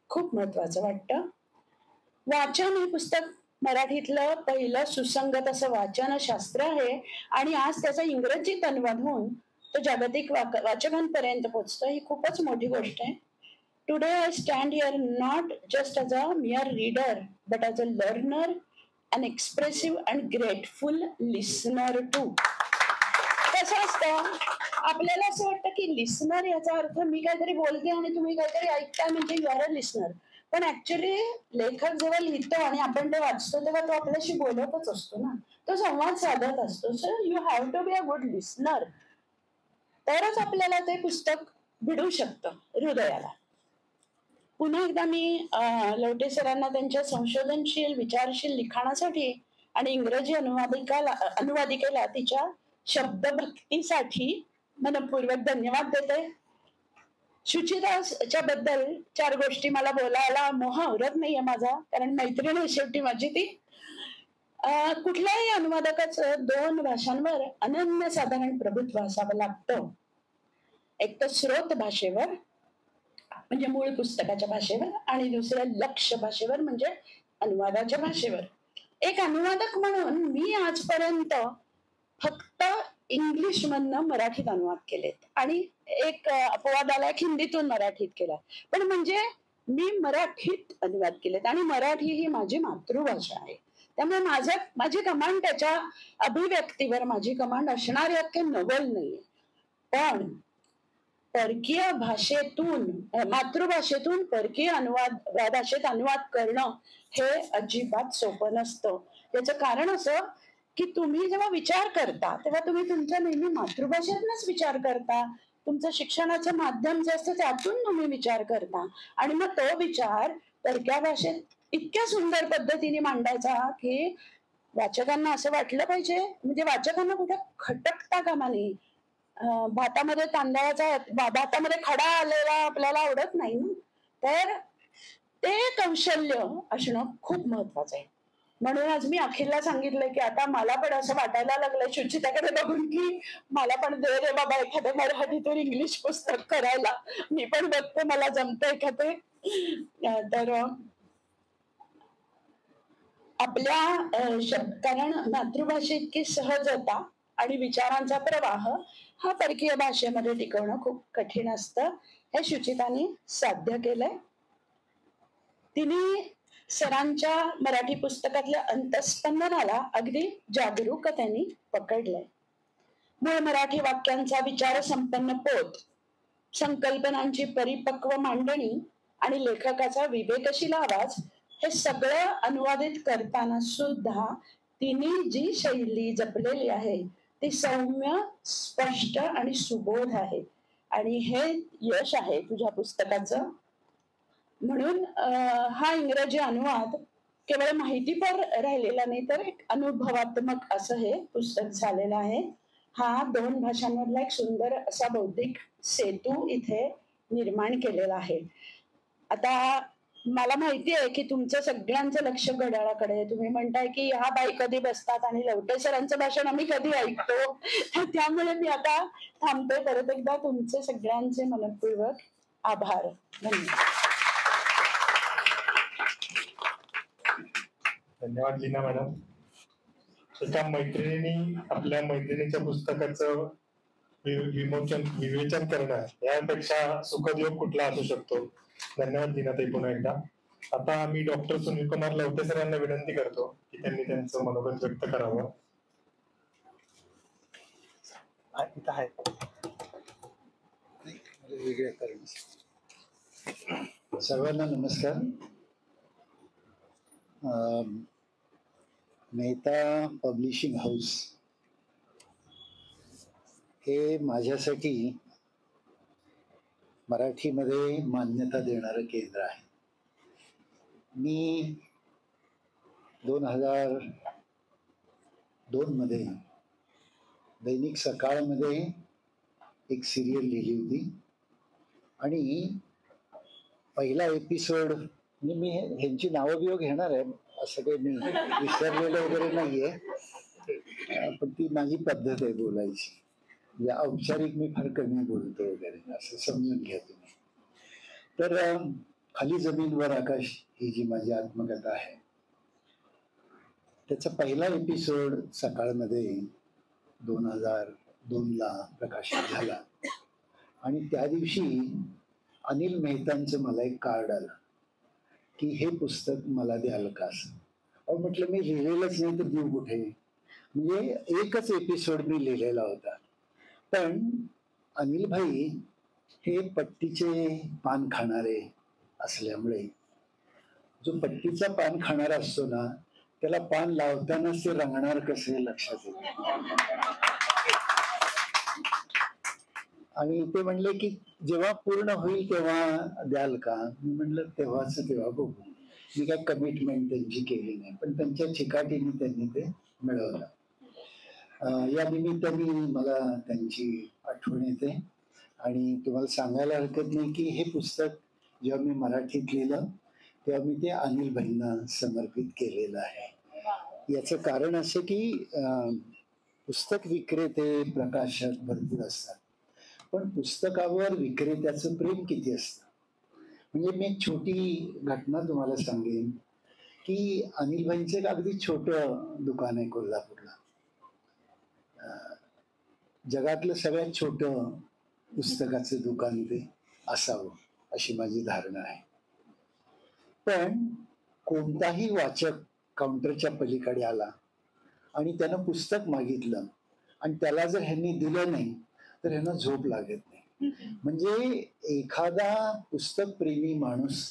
खूप महत्वाचं वाटतं. वाचन हे पुस्तक मराठीतलं पहिलं सुसंगत असं वाचनशास्त्र आहे आणि आज त्याचा इंग्रजीत अनुवाद होऊन तो जागतिक वाचकांपर्यंत पोहोचतो. ही खूपच मोठी गोष्ट आहे. Today I stand here not just as a mere reader but as a learner, an expressive and grateful listener too. कसं असतं, आपल्याला असं वाटतं की लिसनर याचा अर्थ मी काहीतरी बोलते आणि तुम्ही काहीतरी ऐकताय म्हणजे यू आर अ लिसनर. पण ऍक्च्युली लेखक जेव्हा लिहितो आणि आपण ते वाचतो तेव्हा तो आपल्याशी बोलतच असतो ना, तो संवाद साधत असतो. So you have to be a good listener. तरच आपल्याला ते पुस्तक भिडू शकतं हृदयाला. पुन्हा एकदा मी लवटे सरांना त्यांच्या संशोधनशील विचारशील लिखाणासाठी आणि इंग्रजी अनुवादिकेला तिच्या शब्दभक्तीसाठी मनपूर्वक धन्यवाद देते. शुचिदासच्या बद्दल 4 गोष्टी मला बोलायला मोह आवरत नाहीये माझा, कारण मैत्रीण आहे शेवटी माझी ती. कुठल्याही अनुवादकाचं 2 भाषांवर अनन्यसाधारण प्रभुत्व असावं लागतं. एक तर स्रोत भाषेवर म्हणजे मूळ पुस्तकाच्या भाषेवर आणि दुसरं लक्ष्य भाषेवर म्हणजे अनुवादाच्या भाषेवर. एक अनुवादक म्हणून मी आजपर्यंत फक्त इंग्लिश मधनं मराठीत अनुवाद केलेत आणि एक अपवाद आलाय हिंदीतून मराठीत केला. पण म्हणजे मी मराठीत अनुवाद केलेत आणि मराठी ही माझी मातृभाषा आहे. त्यामुळे माझी कमांड त्याच्या अभिव्यक्तीवर माझी कमांड असणारी अख्खे नवल नाहीये. पण परकीय भाषेतून मातृभाषेतून परकीय भाषेत अनुवाद करणं हे अजिबात सोपं नसतं. याचं कारण असं की तुम्ही जेव्हा विचार करता तेव्हा तुम्ही तुमच्या नेहमी मातृभाषेतूनच विचार करता. तुमचं शिक्षणाचं माध्यम जे असतं त्यातून तुम्ही विचार करता आणि मग तो विचार परक्या भाषेत इतक्या सुंदर पद्धतीने मांडायचा की वाचकांना असं वाटलं पाहिजे, म्हणजे वाचकांना कुठे खटकता कामा नये. भातामध्ये भातामध्ये खडा आलेला आपल्याला आवडत नाही ना, तर ते कौशल्य असणं खूप महत्वाचं आहे. म्हणून आज मी अखिलला सांगितलंय की आता मला पण असं वाटायला लागलंय शुचिताकडे बघून की मला पण दे रे बाबा एखादं मराठीतून इंग्लिश पुस्तक करायला. मी पण बघते मला जमतंय का ते. तर आपल्या कारण मातृभाषा इतकी सहजता आणि विचारांचा प्रवाह हा परकीय भाषेमध्ये टिकवणं खूप कठीण असतं. हे शुचिताने साध्य केलंय. तिने सरांच्या मराठी पुस्तकातल्या अंतस्पंदनाला अगदी जागरूकतेने पकडलंय. मूळ मराठी वाक्यांचा विचार संपन्न पोत, संकल्पनांची परिपक्व मांडणी आणि लेखकाचा विवेकशील आवाज हे सगळं अनुवादित करताना सुद्धा तिने जी शैली जपलेली आहे ती सौम्य, स्पष्ट आणि सुबोध आहे आणि हे यश आहे तुझ्या पुस्तकाचं. म्हणून हा इंग्रजी अनुवाद केवळ माहितीपर राहिलेला नाही तर एक अनुभवात्मक असं हे पुस्तक झालेलं आहे. हा 2 भाषांमधला एक सुंदर असा बौद्धिक सेतू इथे निर्माण केलेला आहे. आता मला माहिती आहे की तुमचं सगळ्यांचं लक्ष घड्याळाकडे आहे. तुम्ही म्हणताय की ह्या बाई कधी बसतात आणि लवटे सरांचं भाषण आम्ही कधी ऐकतो. त्यामुळे मी आता थांबते. परत एकदा तुमचे सगळ्यांचे मनपूर्वक आभार. धन्यवाद. धन्यवाद लीना मॅडम. एका मैत्रिणीने आपल्या मैत्रिणीच्या पुस्तकाचं विवेचन करणं यापेक्षा सुखद योग कुठला असू शकतो. धन्यवाद लीनाताई पुन्हा एकदा. आता मी डॉक्टर सुनील कुमार लवटे सर यांना विनंती करतो की त्यांनी त्यांचं मनोगत व्यक्त करावं. इथं आहे वेगळ्या कारण. सर्वांना नमस्कार. मेहता पब्लिशिंग हाऊस हे माझ्यासाठी मराठीमध्ये मान्यता देणारं केंद्र आहे. मी 2002 मध्ये दैनिक सकाळमध्ये एक सिरियल लिहिली होती आणि पहिला एपिसोड म्हणजे मी ह्यांची नावं बिवं घेणार आहे असं काही मी विसरलेलं वगैरे नाहीये, पण ती माझी पद्धत आहे बोलायची. म्हणजे औपचारिक मी फार कमी बोलतो वगैरे असं समजून घ्या तुम्ही. तर खाली जमीन वर आकाश ही जी माझी आत्मकथा आहे त्याचा पहिला एपिसोड सकाळमध्ये 2002ला प्रकाशित झाला आणि त्या दिवशी अनिल मेहतांचं मला एक कार्ड आलं की हे पुस्तक मला द्याल का असं. अहो म्हटलं मी लिहिलेलंच नाही तर देऊ कुठे. म्हणजे एकच एपिसोड मी लिहिलेला होता. पण अनिल भाई हे पट्टीचे पान खाणारे असल्यामुळे जो पट्टीचा पान खाणारा असतो ना त्याला पान लावतानाच ते रंगणार कसे लक्षात येते. आणि ते म्हणले की जेव्हा पूर्ण होईल तेव्हा द्याल का. मी म्हणलं तेव्हा बघू. मी काय कमिटमेंट त्यांची केली नाही पण त्यांच्या चिकाटीने त्यांनी ते मिळवलं. या निमित्ताने मला त्यांची आठवण येते आणि तुम्हाला सांगायला हरकत नाही की हे पुस्तक जेव्हा मी मराठीत लिहिलं तेव्हा मी ते अनिल भाईंना समर्पित केलेलं आहे. याचं कारण असं की पुस्तक विक्रेते प्रकाशक भरपूर असतात पण पुस्तकावर विक्रेत्याचं प्रेम किती असतं. म्हणजे मी एक छोटी घटना तुम्हाला सांगेन की अनिल भाईंचं एक अगदी छोटं दुकान आहे कोल्हापूरला. जगातलं सगळ्यात छोटं पुस्तकाचं दुकान ते असावं अशी माझी धारणा आहे. पण कोणताही वाचक काउंटरच्या पलीकडे आला आणि त्यानं पुस्तक मागितलं आणि त्याला जर ह्यांनी दिलं नाही तर ह्यांना झोप लागत नाही. म्हणजे एखादा पुस्तक प्रेमी माणूस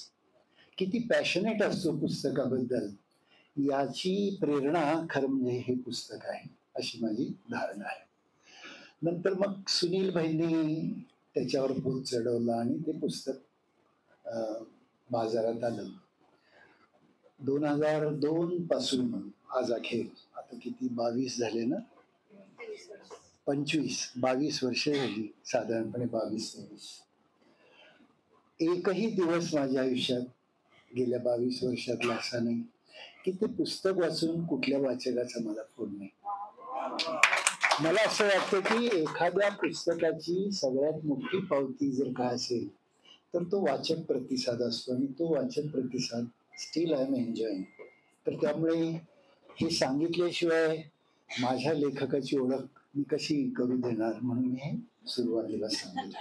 किती पॅशनेट असतो पुस्तकाबद्दल याची प्रेरणा खरं म्हणजे हे पुस्तक आहे अशी माझी धारणा आहे. नंतर मग सुनील भाईंनी त्याच्यावर भूत चढवला आणि ते पुस्तक बाजारात आलं. 2002 पासून आज अखेर आता किती 22 झाले ना 22 वर्ष झाली साधारणपणे 22-23. एकही दिवस माझ्या आयुष्यात गेल्या 22 वर्षातला असा नाही की ते पुस्तक वाचून कुठल्या वाचकाचा मला फोन नाही. मला असं वाटतं की एखाद्या पुस्तकाची सगळ्यात मोठी पावती जर काय असेल तर तो वाचक प्रतिसाद असतो आणि तो वाचक प्रतिसाद स्टील आय एम एन्जॉईंग. तर त्यामुळे हे सांगितल्याशिवाय माझ्या लेखकाची ओळख मी कशी करू देणार म्हणून मी हे सुरुवातीला सांगितलं.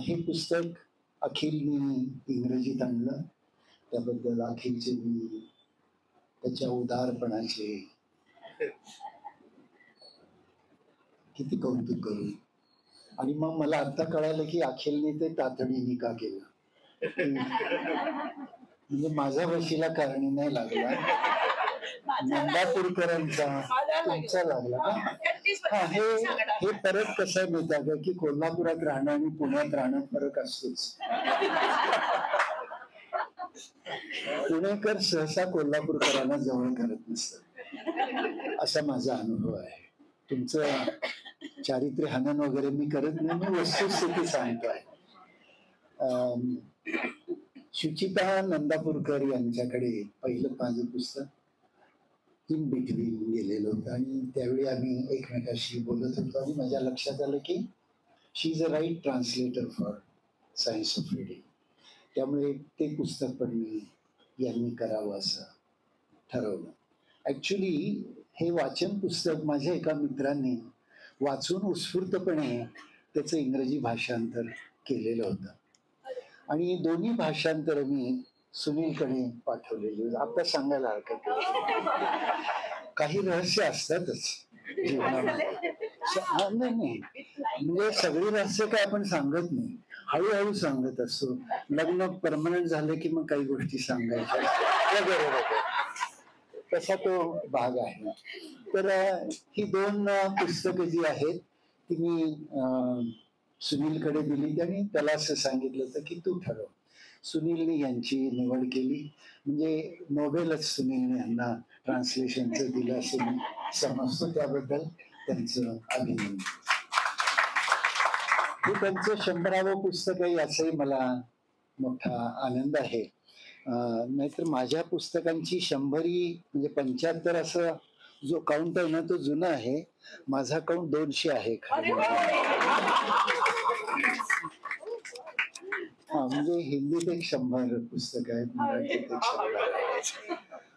हे पुस्तक अखिलनी इंग्रजीत आणलं त्याबद्दल अखिलचे मी त्याच्या उदारपणाचे किती कौतुक करू. आणि मग मला आता कळालं की अखिलने ते तातडीने का केलं. म्हणजे माझा वशिला कारणी नाही लागला नंदापूरकरांचा तुमचा लागला का. हे परत कसं आहे माहिती का की कोल्हापुरात राहणं आणि पुण्यात राहणं फरक असतोच. पुणेकर सहसा कोल्हापूरकरांना जवळ करत नसतात असा माझा अनुभव आहे. तुमचं चारित्र्य हनन वगैरे मी करत नाही. मी वस्तुस्थिती सांगतोय. शुचिता नंदापूरकर यांच्याकडे पहिलं माझं पुस्तक इन बिटवीन गेलेलं होतं आणि त्यावेळी आम्ही एकमेकाशी बोलत होतो आणि माझ्या लक्षात आलं की she is a right translator for science of reading. त्यामुळे ते पुस्तक पण मी यांनी करावं असं ठरवलं. ॲक्च्युली हे वाचन पुस्तक माझ्या एका मित्रांनी वाचून उत्स्फूर्तपणे त्याचं इंग्रजी भाषांतर केलेलं होतं आणि दोन्ही भाषांतर मी सुनीलकडे पाठवलेली. आता सांगायला हरकत नाही, काही रहस्य असतातच जीवनामध्ये. नाही म्हणजे सगळी रहस्य काय आपण सांगत नाही, हळूहळू सांगत असतो. लग्न परमनंट झालं की मग काही गोष्टी सांगायच्या वगैरे. तसा तो भाग आहे. तर ही 2 पुस्तकं जी आहेत ती मी सुनीलकडे दिली आणि त्याला असं सांगितलं होतं की तू ठरव. सुनीलने यांची निवड केली. म्हणजे नोबेलच सुनीलने यांना ट्रान्सलेशनचं दिलं असं मी समजतो. त्याबद्दल त्यांचं अभिनंदन. हे त्यांचं 100वं पुस्तक आहे याचाही मला मोठा आनंद आहे. नाहीतर माझ्या पुस्तकांची 100 म्हणजे 75 असं जो काउंट आहे ना तो जुना आहे. माझा काउंट 200 आहे. हा म्हणजे हिंदीत एक 100 पुस्तक आहेत, मराठीत एक 100.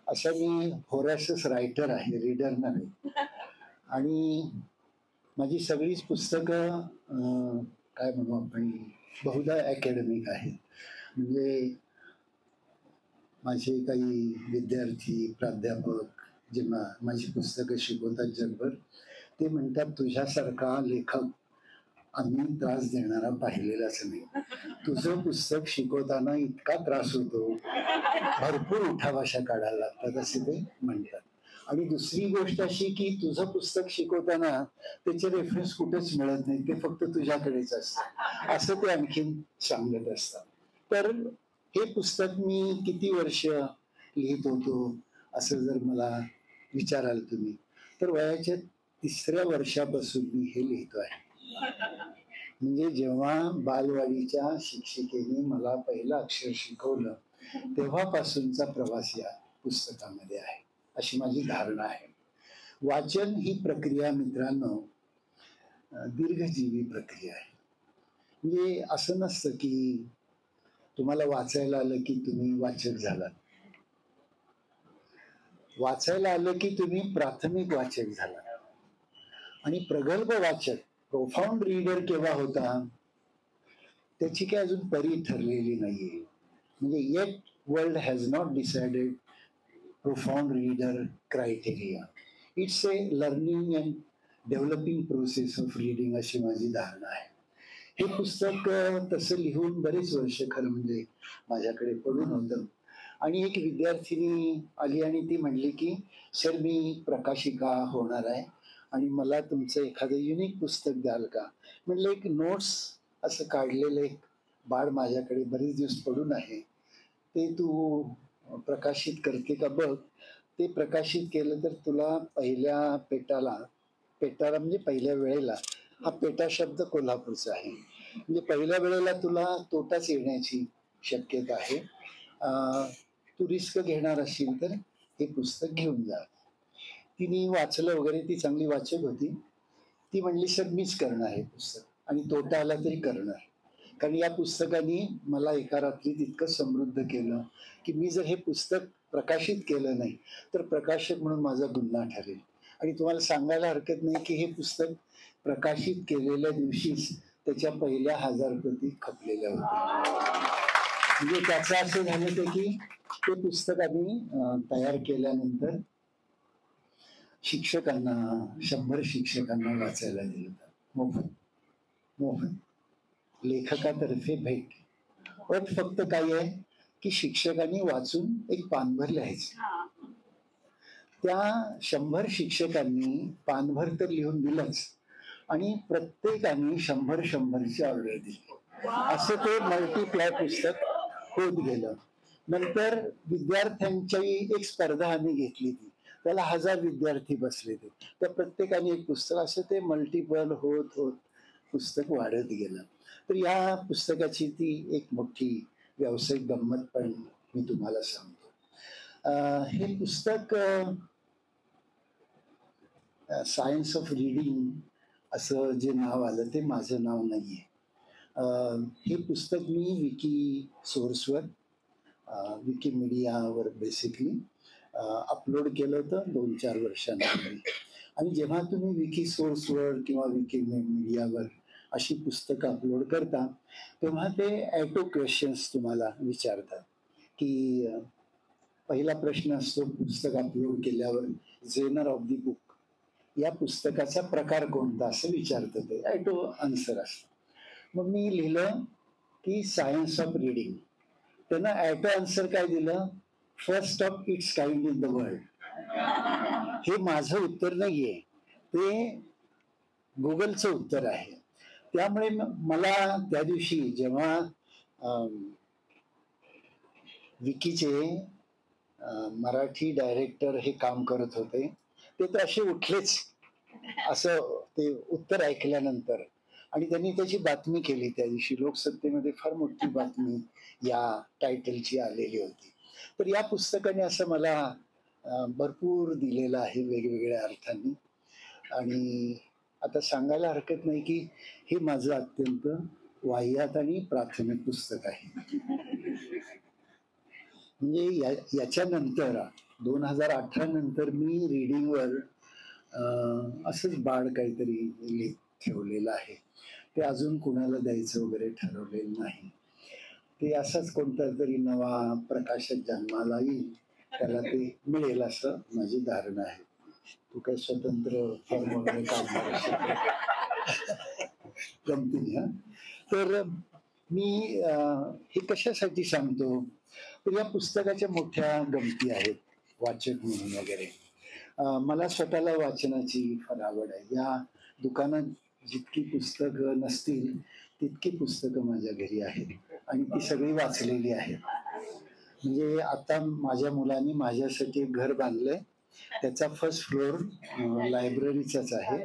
अशा मी व्होरासिस रायटर आहे, रीडर नाही. आणि माझी सगळीच पुस्तकं काय म्हणू आपण बहुधा अकॅडमिक आहेत. म्हणजे माझे काही विद्यार्थी प्राध्यापक जेव्हा माझी पुस्तकं शिकवतात जगभर ते म्हणतात तुझ्यासारखा लेखक आम्ही त्रास देणारा पाहिलेलाच नाही. तुझं पुस्तक शिकवताना इतका त्रास होतो, भरपूर उठाभाषा काढायला लागतात असे ते म्हणतात. आणि दुसरी गोष्ट अशी की तुझं पुस्तक शिकवताना त्याचे रेफरन्स कुठेच मिळत नाही, ते फक्त तुझ्याकडेच असतात असं ते आणखीन सांगत असतात. तर हे पुस्तक मी किती वर्ष लिहित होतो असं जर मला विचाराल तुम्ही तर वयाच्या 3ऱ्या वर्षापासून मी हे लिहितो आहे. म्हणजे जेव्हा बालवाडीच्या शिक्षिकेने मला पहिलं अक्षर शिकवलं तेव्हापासूनचा प्रवास या पुस्तकामध्ये आहे अशी माझी धारणा आहे. वाचन ही प्रक्रिया मित्रांनो दीर्घजीवी प्रक्रिया आहे. म्हणजे असं नसतं की तुम्हाला वाचायला आलं की तुम्ही वाचक झालात. वाचायला आलं की तुम्ही प्राथमिक वाचक झालात. आणि प्रगल्भ वाचक प्रोफाऊंड रीडर केव्हा होता त्याची काही अजून परी ठरलेली नाहीये. म्हणजे eight world has not decided profound reader criteria. It's a learning and developing process of reading अशी माझी धारणा आहे. हे पुस्तक तसं लिहून बरेच वर्ष खरं म्हणजे माझ्याकडे पडून होतं. आणि एक विद्यार्थिनी आली आणि ती म्हणली की सर मी प्रकाशिका होणार आहे आणि मला तुमचं एखादं युनिक पुस्तक द्याल का. म्हटलं एक नोट्स असं काढलेलं एक बाळ माझ्याकडे बरेच दिवस पडून आहे, ते तू प्रकाशित करते का बघ. ते प्रकाशित केलं तर तुला पहिल्या पेटाला म्हणजे पहिल्या वेळेला, हा पेटा शब्द कोल्हापूरचा आहे, म्हणजे पहिल्या वेळेला तुला तोटाच येण्याची शक्यता आहे. तू रिस्क घेणार असशील तर हे पुस्तक घेऊन जा. तिने वाचलं वगैरे, ती चांगली वाचक होती. ती म्हणली सर मीच करणार हे पुस्तक आणि तोटा आला तरी करणार. कारण या पुस्तकाने मला एका रात्रीत इतकं समृद्ध केलं की मी जर हे पुस्तक प्रकाशित केलं नाही तर प्रकाशक म्हणून माझा गुन्हा ठरेल. आणि तुम्हाला सांगायला हरकत नाही की हे पुस्तक प्रकाशित केलेल्या दिवशीच त्याच्या पहिल्या 1000 प्रती खपलेल्या होत्या. म्हणजे त्याचं असं झालं होतं की ते पुस्तक आम्ही तयार केल्यानंतर शिक्षकांना 100 शिक्षकांना वाचायला दिलं होतं मोफत लेखकातर्फे भेट. अट फक्त काय आहे की शिक्षकांनी वाचून एक पानभर लिहायचं. त्या 100 शिक्षकांनी पानभर तर लिहून दिलंच आणि प्रत्येकाने 100ची ऑर्डर दिली. असं ते मल्टीप्लाय पुस्तक होत गेलं. नंतर विद्यार्थ्यांची एक स्पर्धा आम्ही घेतली ती, त्याला 1000 विद्यार्थी बसले ते, तर प्रत्येकाने एक पुस्तक, असं ते मल्टिपल होत पुस्तक वाढत गेलं. तर या पुस्तकाची ती एक मोठी व्यावसायिक गंमत पण मी तुम्हाला सांगतो. हे पुस्तक सायन्स ऑफ रीडिंग असं जे नाव आलं ते माझं नाव नाहीये. हे पुस्तक मी विकी सोर्सवर विकिमीडियावर बेसिकली अपलोड केलं होतं 2-4 वर्षांपूर्वी. आणि जेव्हा तुम्ही विकी सोर्सवर किंवा विकिमीडियावर अशी पुस्तकं अपलोड करता तेव्हा ते ॲटो क्वेश्चन्स तुम्हाला विचारतात की पहिला प्रश्न असतो पुस्तक अपलोड केल्यावर, जेनर ऑफ दी बुक, या पुस्तकाचा प्रकार कोणता असं विचारतं. ते ॲटो आन्सर असतं. मग मी लिहिलं की सायन्स ऑफ रीडिंग. त्यांना ॲटो आन्सर काय दिलं, first of its kind in the world. हे माझं उत्तर नाहीये, ते गुगलचं उत्तर आहे. त्यामुळे मला त्या दिवशी जेव्हा विकीचे मराठी डायरेक्टर हे काम करत होते ते तर असे उठलेच असं ते उत्तर ऐकल्यानंतर, आणि त्यांनी त्याची बातमी केली. त्या दिवशी लोकसत्तेमध्ये फार मोठी बातमी या टायटलची आलेली होती. तर या पुस्तकाने असं मला भरपूर दिलेलं आहे वेगवेगळ्या अर्थांनी. आणि आता सांगायला हरकत नाही की हे माझं अत्यंत वाह्यात आणि प्राथमिक पुस्तक आहे. म्हणजे याच्यानंतर 2018 नंतर मी रीडिंगवर असंच बाळ काहीतरी ठेवलेलं आहे. ते अजून कुणाला द्यायचं वगैरे ठरवलेलं नाही. ते असाच कोणता तरी नवा प्रकाशक जन्माला येईल त्याला ते मिळेल असं माझी धारणा आहे. तू काही स्वतंत्र फॉर्म वगैरे काढणार गमतीने. हा, तर मी हे कशासाठी सांगतो, तर या पुस्तकाच्या मोठ्या गमती आहेत वाचक म्हणून वगैरे. मला स्वतःला वाचनाची फार आवड आहे. या दुकानात जितकी पुस्तकं नसतील तितकी पुस्तकं माझ्या घरी आहेत आणि ती सगळी वाचलेली आहेत. म्हणजे आता माझ्या मुलांनी माझ्यासाठी एक घर बांधलंय, त्याचा फर्स्ट फ्लोअर लायब्ररीचाच आहे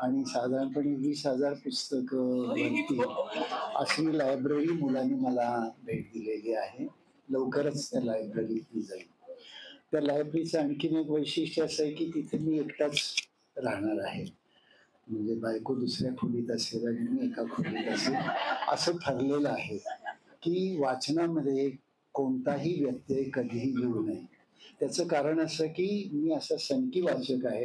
आणि साधारणपणे 20,000 पुस्तकं भरती अशी लायब्ररी मुलांनी मला भेट दिलेली आहे. लवकरच त्या लायब्ररीत मी जाईल. त्या लायब्ररीचं आणखीन एक वैशिष्ट्य असं आहे की तिथे मी एकटाच राहणार आहे. म्हणजे बायको दुसऱ्या खोलीत असेल आणि मी एका खोलीत असेल असं ठरलेलं आहे की वाचनामध्ये कोणताही व्यत्यय कधीही येऊ नये. त्याचं कारण असं की मी असा सनकी वाचक आहे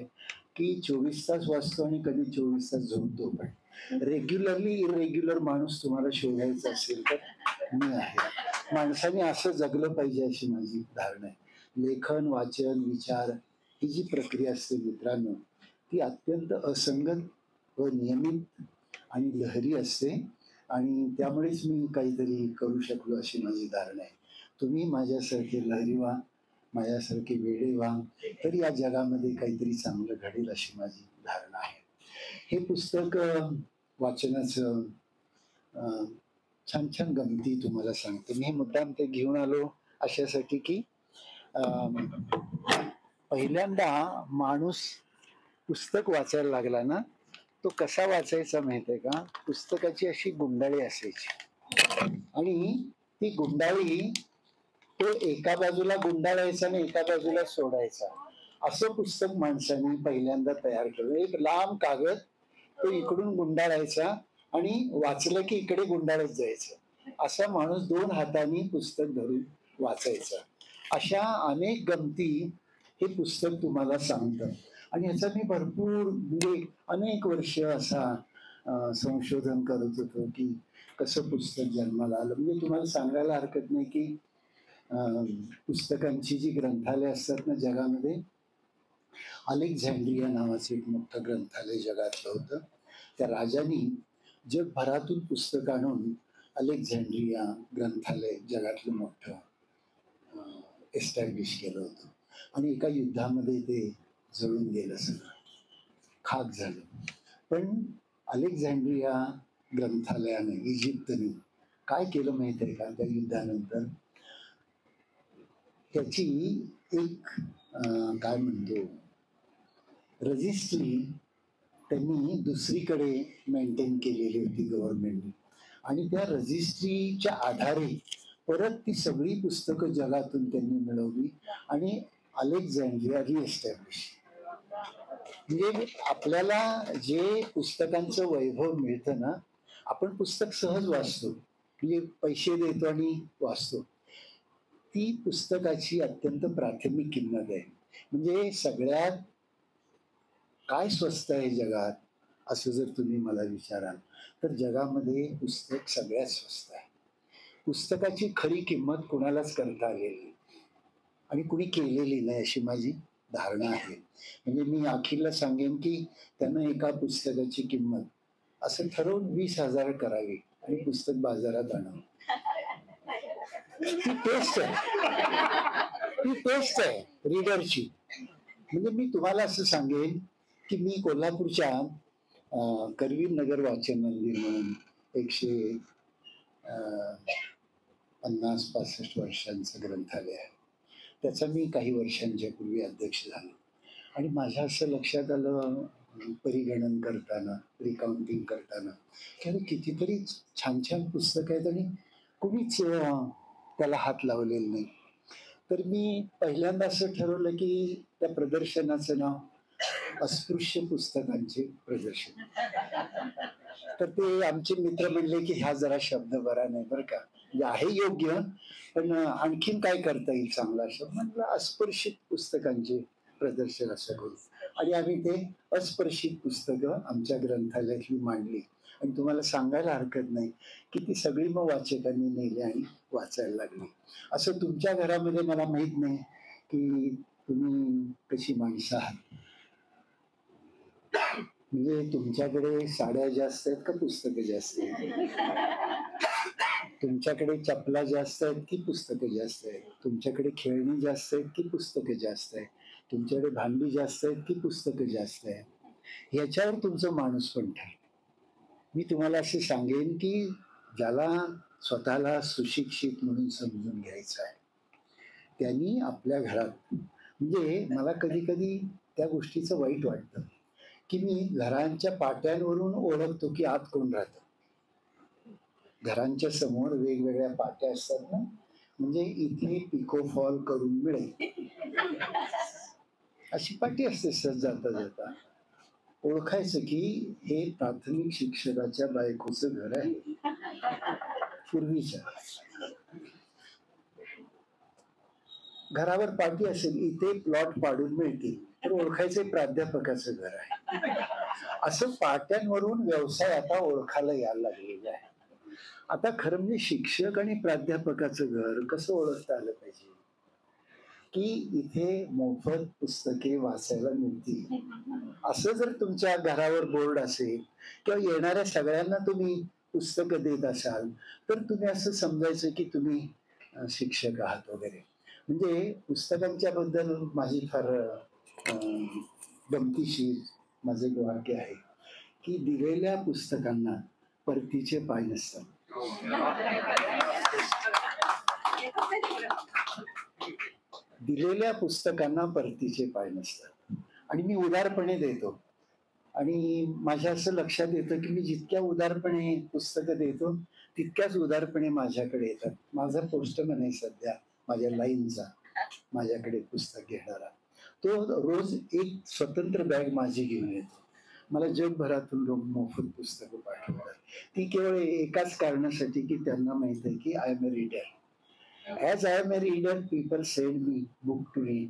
की 24 तास वाचतो आणि कधी 24 तास झोपतो. पण रेग्युलरली इरेग्युलर माणूस तुम्हाला शोधायचा असेल तर मी आहे. माणसाने असं जगलं पाहिजे अशी माझी धारणा आहे. लेखन, वाचन, विचार ही जी प्रक्रिया असते मित्रांनो, ती अत्यंत असंगत व नियमित आणि लहरी असते आणि त्यामुळेच मी काहीतरी करू शकलो अशी माझी धारणा आहे. तुम्ही माझ्यासारखे लहरी व्हा, माझ्यासारखे वेडे व्हा, तर या जगामध्ये काहीतरी चांगलं घडेल अशी माझी धारणा आहे. हे पुस्तक वाचनाचं छान छान गमती तुम्हाला सांगतो. मी मुद्दाम ते घेऊन आलो अशासाठी की पहिल्यांदा माणूस पुस्तक वाचायला लागला ना, तो कसा वाचायचा माहितीये का, पुस्तकाची अशी गुंडाळी असायची आणि ती गुंडाळी तो एका बाजूला गुंडाळायचा आणि एका बाजूला सोडायचा. असं पुस्तक माणसाने पहिल्यांदा तयार केलं. एक लांब कागद, तो इकडून गुंडाळायचा आणि वाचलं की इकडे गुंडाळत जायचं. असा माणूस 2 हातांनी पुस्तक धरून वाचायचा. अशा अनेक गमती हे पुस्तक तुम्हाला सांगतं आणि ह्याचा मी भरपूर म्हणजे अनेक वर्ष असा संशोधन करत होतो की कसं पुस्तक जन्माला आलं. म्हणजे तुम्हाला सांगायला हरकत नाही की पुस्तकांची जी ग्रंथालय असतात ना जगामध्ये, अलेक्झांड्रिया नावाचं एक मोठं ग्रंथालय जगातलं होतं. त्या राजांनी जगभरातून पुस्तक आणून अलेक्झांड्रिया ग्रंथालय जगातलं मोठं एस्टॅब्लिश केलं होतं आणि एका युद्धामध्ये ते जळून गेलं, सगळं खाक झालं. पण अलेक्झांड्रिया ग्रंथालयाने, इजिप्तने काय केलं माहित आहे का, त्या युद्धानंतर त्याची एक काय म्हणतो रजिस्ट्री त्यांनी दुसरीकडे मेंटेन केलेली होती गव्हर्नमेंटने आणि त्या रजिस्ट्रीच्या आधारे परत ती सगळी पुस्तकं जगातून त्यांनी मिळवली आणि अलेक्झांड्रिया रिएस्टॅब्लिश. म्हणजे आपल्याला जे पुस्तकांचं वैभव मिळतं ना, आपण पुस्तक सहज वाचतो, म्हणजे पैसे देतो आणि वाचतो. ती पुस्तकाची अत्यंत प्राथमिक किंमत आहे. म्हणजे सगळ्यात काय स्वस्त आहे जगात असं जर तुम्ही मला विचाराल तर जगामध्ये पुस्तक सगळ्यात स्वस्त आहे. पुस्तकाची खरी किंमत कुणालाच करता आलेली नाही आणि कुणी केलेली नाही अशी माझी धारणा आहे. म्हणजे मी अखिलला सांगेन की त्यांना एका पुस्तकाची किंमत असं ठरवून 20,000 करावी आणि पुस्तक बाजारात आणावं. ती टेस्ट आहे रीडरची. म्हणजे मी तुम्हाला असं सांगेन की मी कोल्हापूरच्या करवीर नगर वाचन मंदिर म्हणून 150-65 वर्षांचं ग्रंथालय आहे. त्याचा मी काही वर्षांच्या पूर्वी अध्यक्ष झालो आणि माझ्या असं लक्षात आलं परिगणन करताना, रिकाउंटिंग करताना की कितीतरी छान छान पुस्तकं आहेत आणि कुणीच त्याला हात लावलेला नाही. तर मी पहिल्यांदा असं ठरवलं की त्या प्रदर्शनाचं नाव अस्पृश्य पुस्तकांचे प्रदर्शन. तर ते आमचे मित्र म्हणले की ह्या जरा शब्द बरा नाही बरं का, म्हणजे आहे योग्य पण आणखीन काय करता येईल चांगला शब्द. म्हटलं अस्पर्शित पुस्तकांचे प्रदर्शन असं करू आणि आम्ही ते अस्पर्शित पुस्तकं आमच्या ग्रंथालयातली मांडली आणि तुम्हाला सांगायला हरकत नाही की ती सगळी मग वाचकांनी नेली आणि वाचायला लागली. असं तुमच्या घरामध्ये मला माहित नाही की तुम्ही कशी माणसं आहात. म्हणजे तुमच्याकडे साड्या जास्त आहेत का पुस्तकं जास्त आहेत? तुमच्याकडे चपला जास्त आहेत की पुस्तकं जास्त आहेत? तुमच्याकडे खेळणी जास्त आहेत की पुस्तकं जास्त आहेत? तुमच्याकडे भांडी जास्त आहेत की पुस्तकं जास्त आहेत? ह्याच्यावर तुमचं माणूस पण ठरतं. मी तुम्हाला असं सांगेन की ज्याला स्वतःला सुशिक्षित म्हणून समजून घ्यायचं आहे त्यांनी आपल्या घरात, म्हणजे मला कधी कधी त्या गोष्टीचं वाईट वाटतं की मी घरांच्या पाट्यांवरून ओळखतो की आत कोण राहतं. घरांच्या समोर वेगवेगळ्या पाट्या असतात ना, म्हणजे इथे पिको फॉल करून मिळेल अशी पाटी असते. सहज जाता जाता ओळखायचं की हे प्राथमिक शिक्षकाच्या बायकोचं घर आहे. पूर्वीच्या घरावर पाटी असेल, इथे प्लॉट पाडून मिळतील तर ओळखायचे प्राध्यापकाचं घर आहे. असं पाट्यांवरून व्यवसाय आता ओळखायला यायला लागलेला आहे. आता खरं म्हणजे शिक्षक आणि प्राध्यापकाचं घर कसं ओळखता आलं पाहिजे की इथे मोफत पुस्तके वाचायला मिळतील असं जर तुमच्या घरावर बोर्ड असेल किंवा येणाऱ्या सगळ्यांना तुम्ही पुस्तकं देत असाल तर तुम्ही असं समजायचं की तुम्ही शिक्षक आहात वगैरे. म्हणजे पुस्तकांच्या बद्दल माझी फार गमतीशीर माझं एक वाक्य आहे की दिलेल्या पुस्तकांना परतीचे पाय नसतात. दिलेल्या पुस्तकांना परतीचे पाय नसतात. आणि मी उदारपणे देतो आणि माझ्या असं लक्षात येतं की मी जितक्या उदारपणे पुस्तकं देतो तितक्याच उदारपणे माझ्याकडे येतात. माझा पोस्टमन आहे सध्या माझ्या लाईनचा, माझ्याकडे पुस्तक घेणारा. तो रोज एक स्वतंत्र बॅग माझी घेऊन येतो. मला जगभरातून लोक मोफत पुस्तकं पाठवतात. ती केवळ एकाच कारणासाठी की त्यांना माहित आहे की I am a reader. As I am a reader people send me book to read.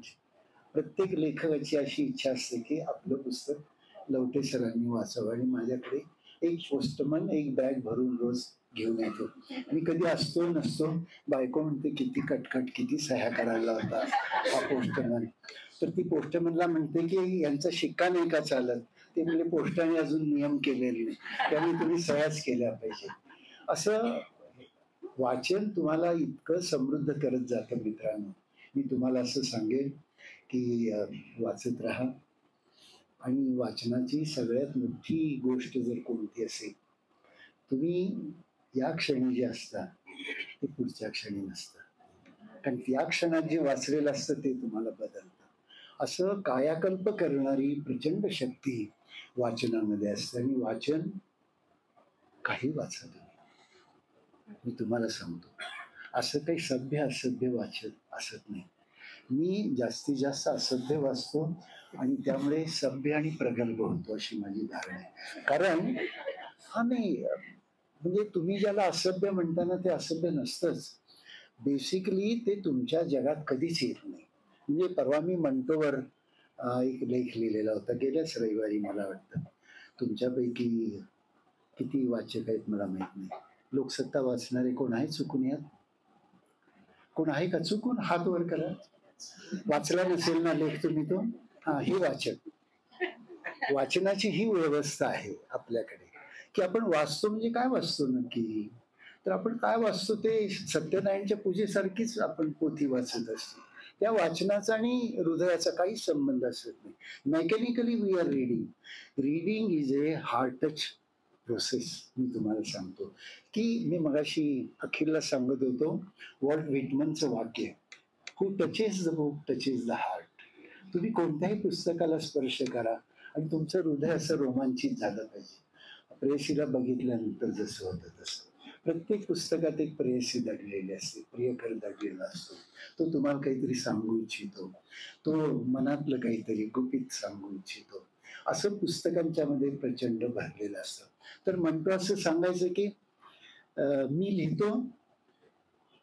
प्रत्येक लेखकाची अशी इच्छा असते की आपलं पुस्तक लवटे सरांनी वाचावं आणि माझ्याकडे एक पोस्टमन एक बॅग भरून रोज घेऊन येतो. आणि कधी असतो नसतो, बायको म्हणते किती कटकट किती सह्या करायला होता हा पोस्टमन. तर ती पोस्टमनला म्हणते की यांचा शिक्का नाही का चालत. ते म्हणजे पोस्टाने अजून नियम केलेले नाही, त्यामुळे तुम्ही सह्याच केल्या पाहिजे. असं वाचन तुम्हाला इतकं समृद्ध करत जातं मित्रांनो. मी तुम्हाला असं सांगेन की वाचत राहा. आणि वाचनाची सगळ्यात मोठी गोष्ट जर कोणती असेल, तुम्ही या क्षणी जे असता ते पुढच्या क्षणी नसतं. कारण या क्षणात जे वाचलेलं असतं ते तुम्हाला बदलतं. असं कायाकल्प करणारी प्रचंड शक्ती वाचनामध्ये असते. आणि वाचन काही वाचा तुम्ही, मी तुम्हाला सांगतो. असं काही सभ्य असभ्य वाचत असत नाही. मी जास्तीत जास्त असभ्य वाचतो आणि त्यामुळे सभ्य आणि प्रगल्भ होतो अशी माझी धारणा आहे. कारण हा नाही, म्हणजे तुम्ही ज्याला असभ्य म्हणताना ते असभ्य नसतंच. बेसिकली ते तुमच्या जगात कधीच येत नाही. म्हणजे परवा मी मंटोवर एक लेख लिहिलेला होता गेल्याच रविवारी. मला वाटतं तुमच्यापैकी किती वाचक आहेत मला माहित नाही. लोकसत्ता वाचणारे कोण आहे चुकून यात? कोण आहे का चुकून? हात वर करा. वाचला नसेल ना लेख तुम्ही तो? हा, हे वाचक. वाचनाची ही व्यवस्था आहे आपल्याकडे की आपण वाचतो म्हणजे काय वाचतो नक्की? तर आपण काय वाचतो ते सत्यनारायणच्या पूजेसारखीच आपण पोथी वाचत असतो. त्या वाचनाचा आणि हृदयाचा काही संबंध असत नाही. Mechanically we are reading. Reading is a heart touch process. मी तुम्हाला सांगतो की मी मगाशी अखिलला सांगत होतो वॉल्ट व्हिटमनचं वाक्य, who touches the book touches the heart. तुम्ही कोणत्याही पुस्तकाला स्पर्श करा आणि तुमचं हृदय असं रोमांचित झालं पाहिजे. प्रेयसीला बघितल्यानंतर जसं होतं तसं. प्रत्येक पुस्तकात एक प्रेयसी दडलेली असते, प्रियकर दडलेला असतो. तो तुम्हाला काहीतरी सांगू इच्छितो, तो मनातलं काहीतरी गुपित सांगू इच्छितो. असं पुस्तकांच्या मध्ये प्रचंड भरलेलं असतं. तर म्हणतो असं सांगायचं की मी लिहितो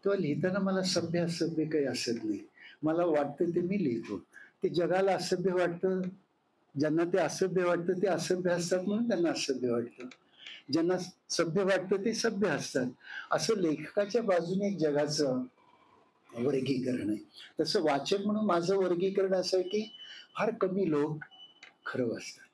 तेव्हा लिहिताना मला सभ्य असभ्य काही असत नाही. मला वाटतं ते मी लिहितो. ते जगाला असभ्य वाटतं. ज्यांना ते असभ्य वाटतं ते असभ्य असतात म्हणून त्यांना असभ्य वाटतं. ज्यांना सभ्य वाटतं ते सभ्य असतात. असं लेखकाच्या बाजूने एक जगाचं वर्गीकरण आहे. तसं वाचक म्हणून माझं वर्गीकरण असं आहे की फार कमी लोक खरं वाचतात.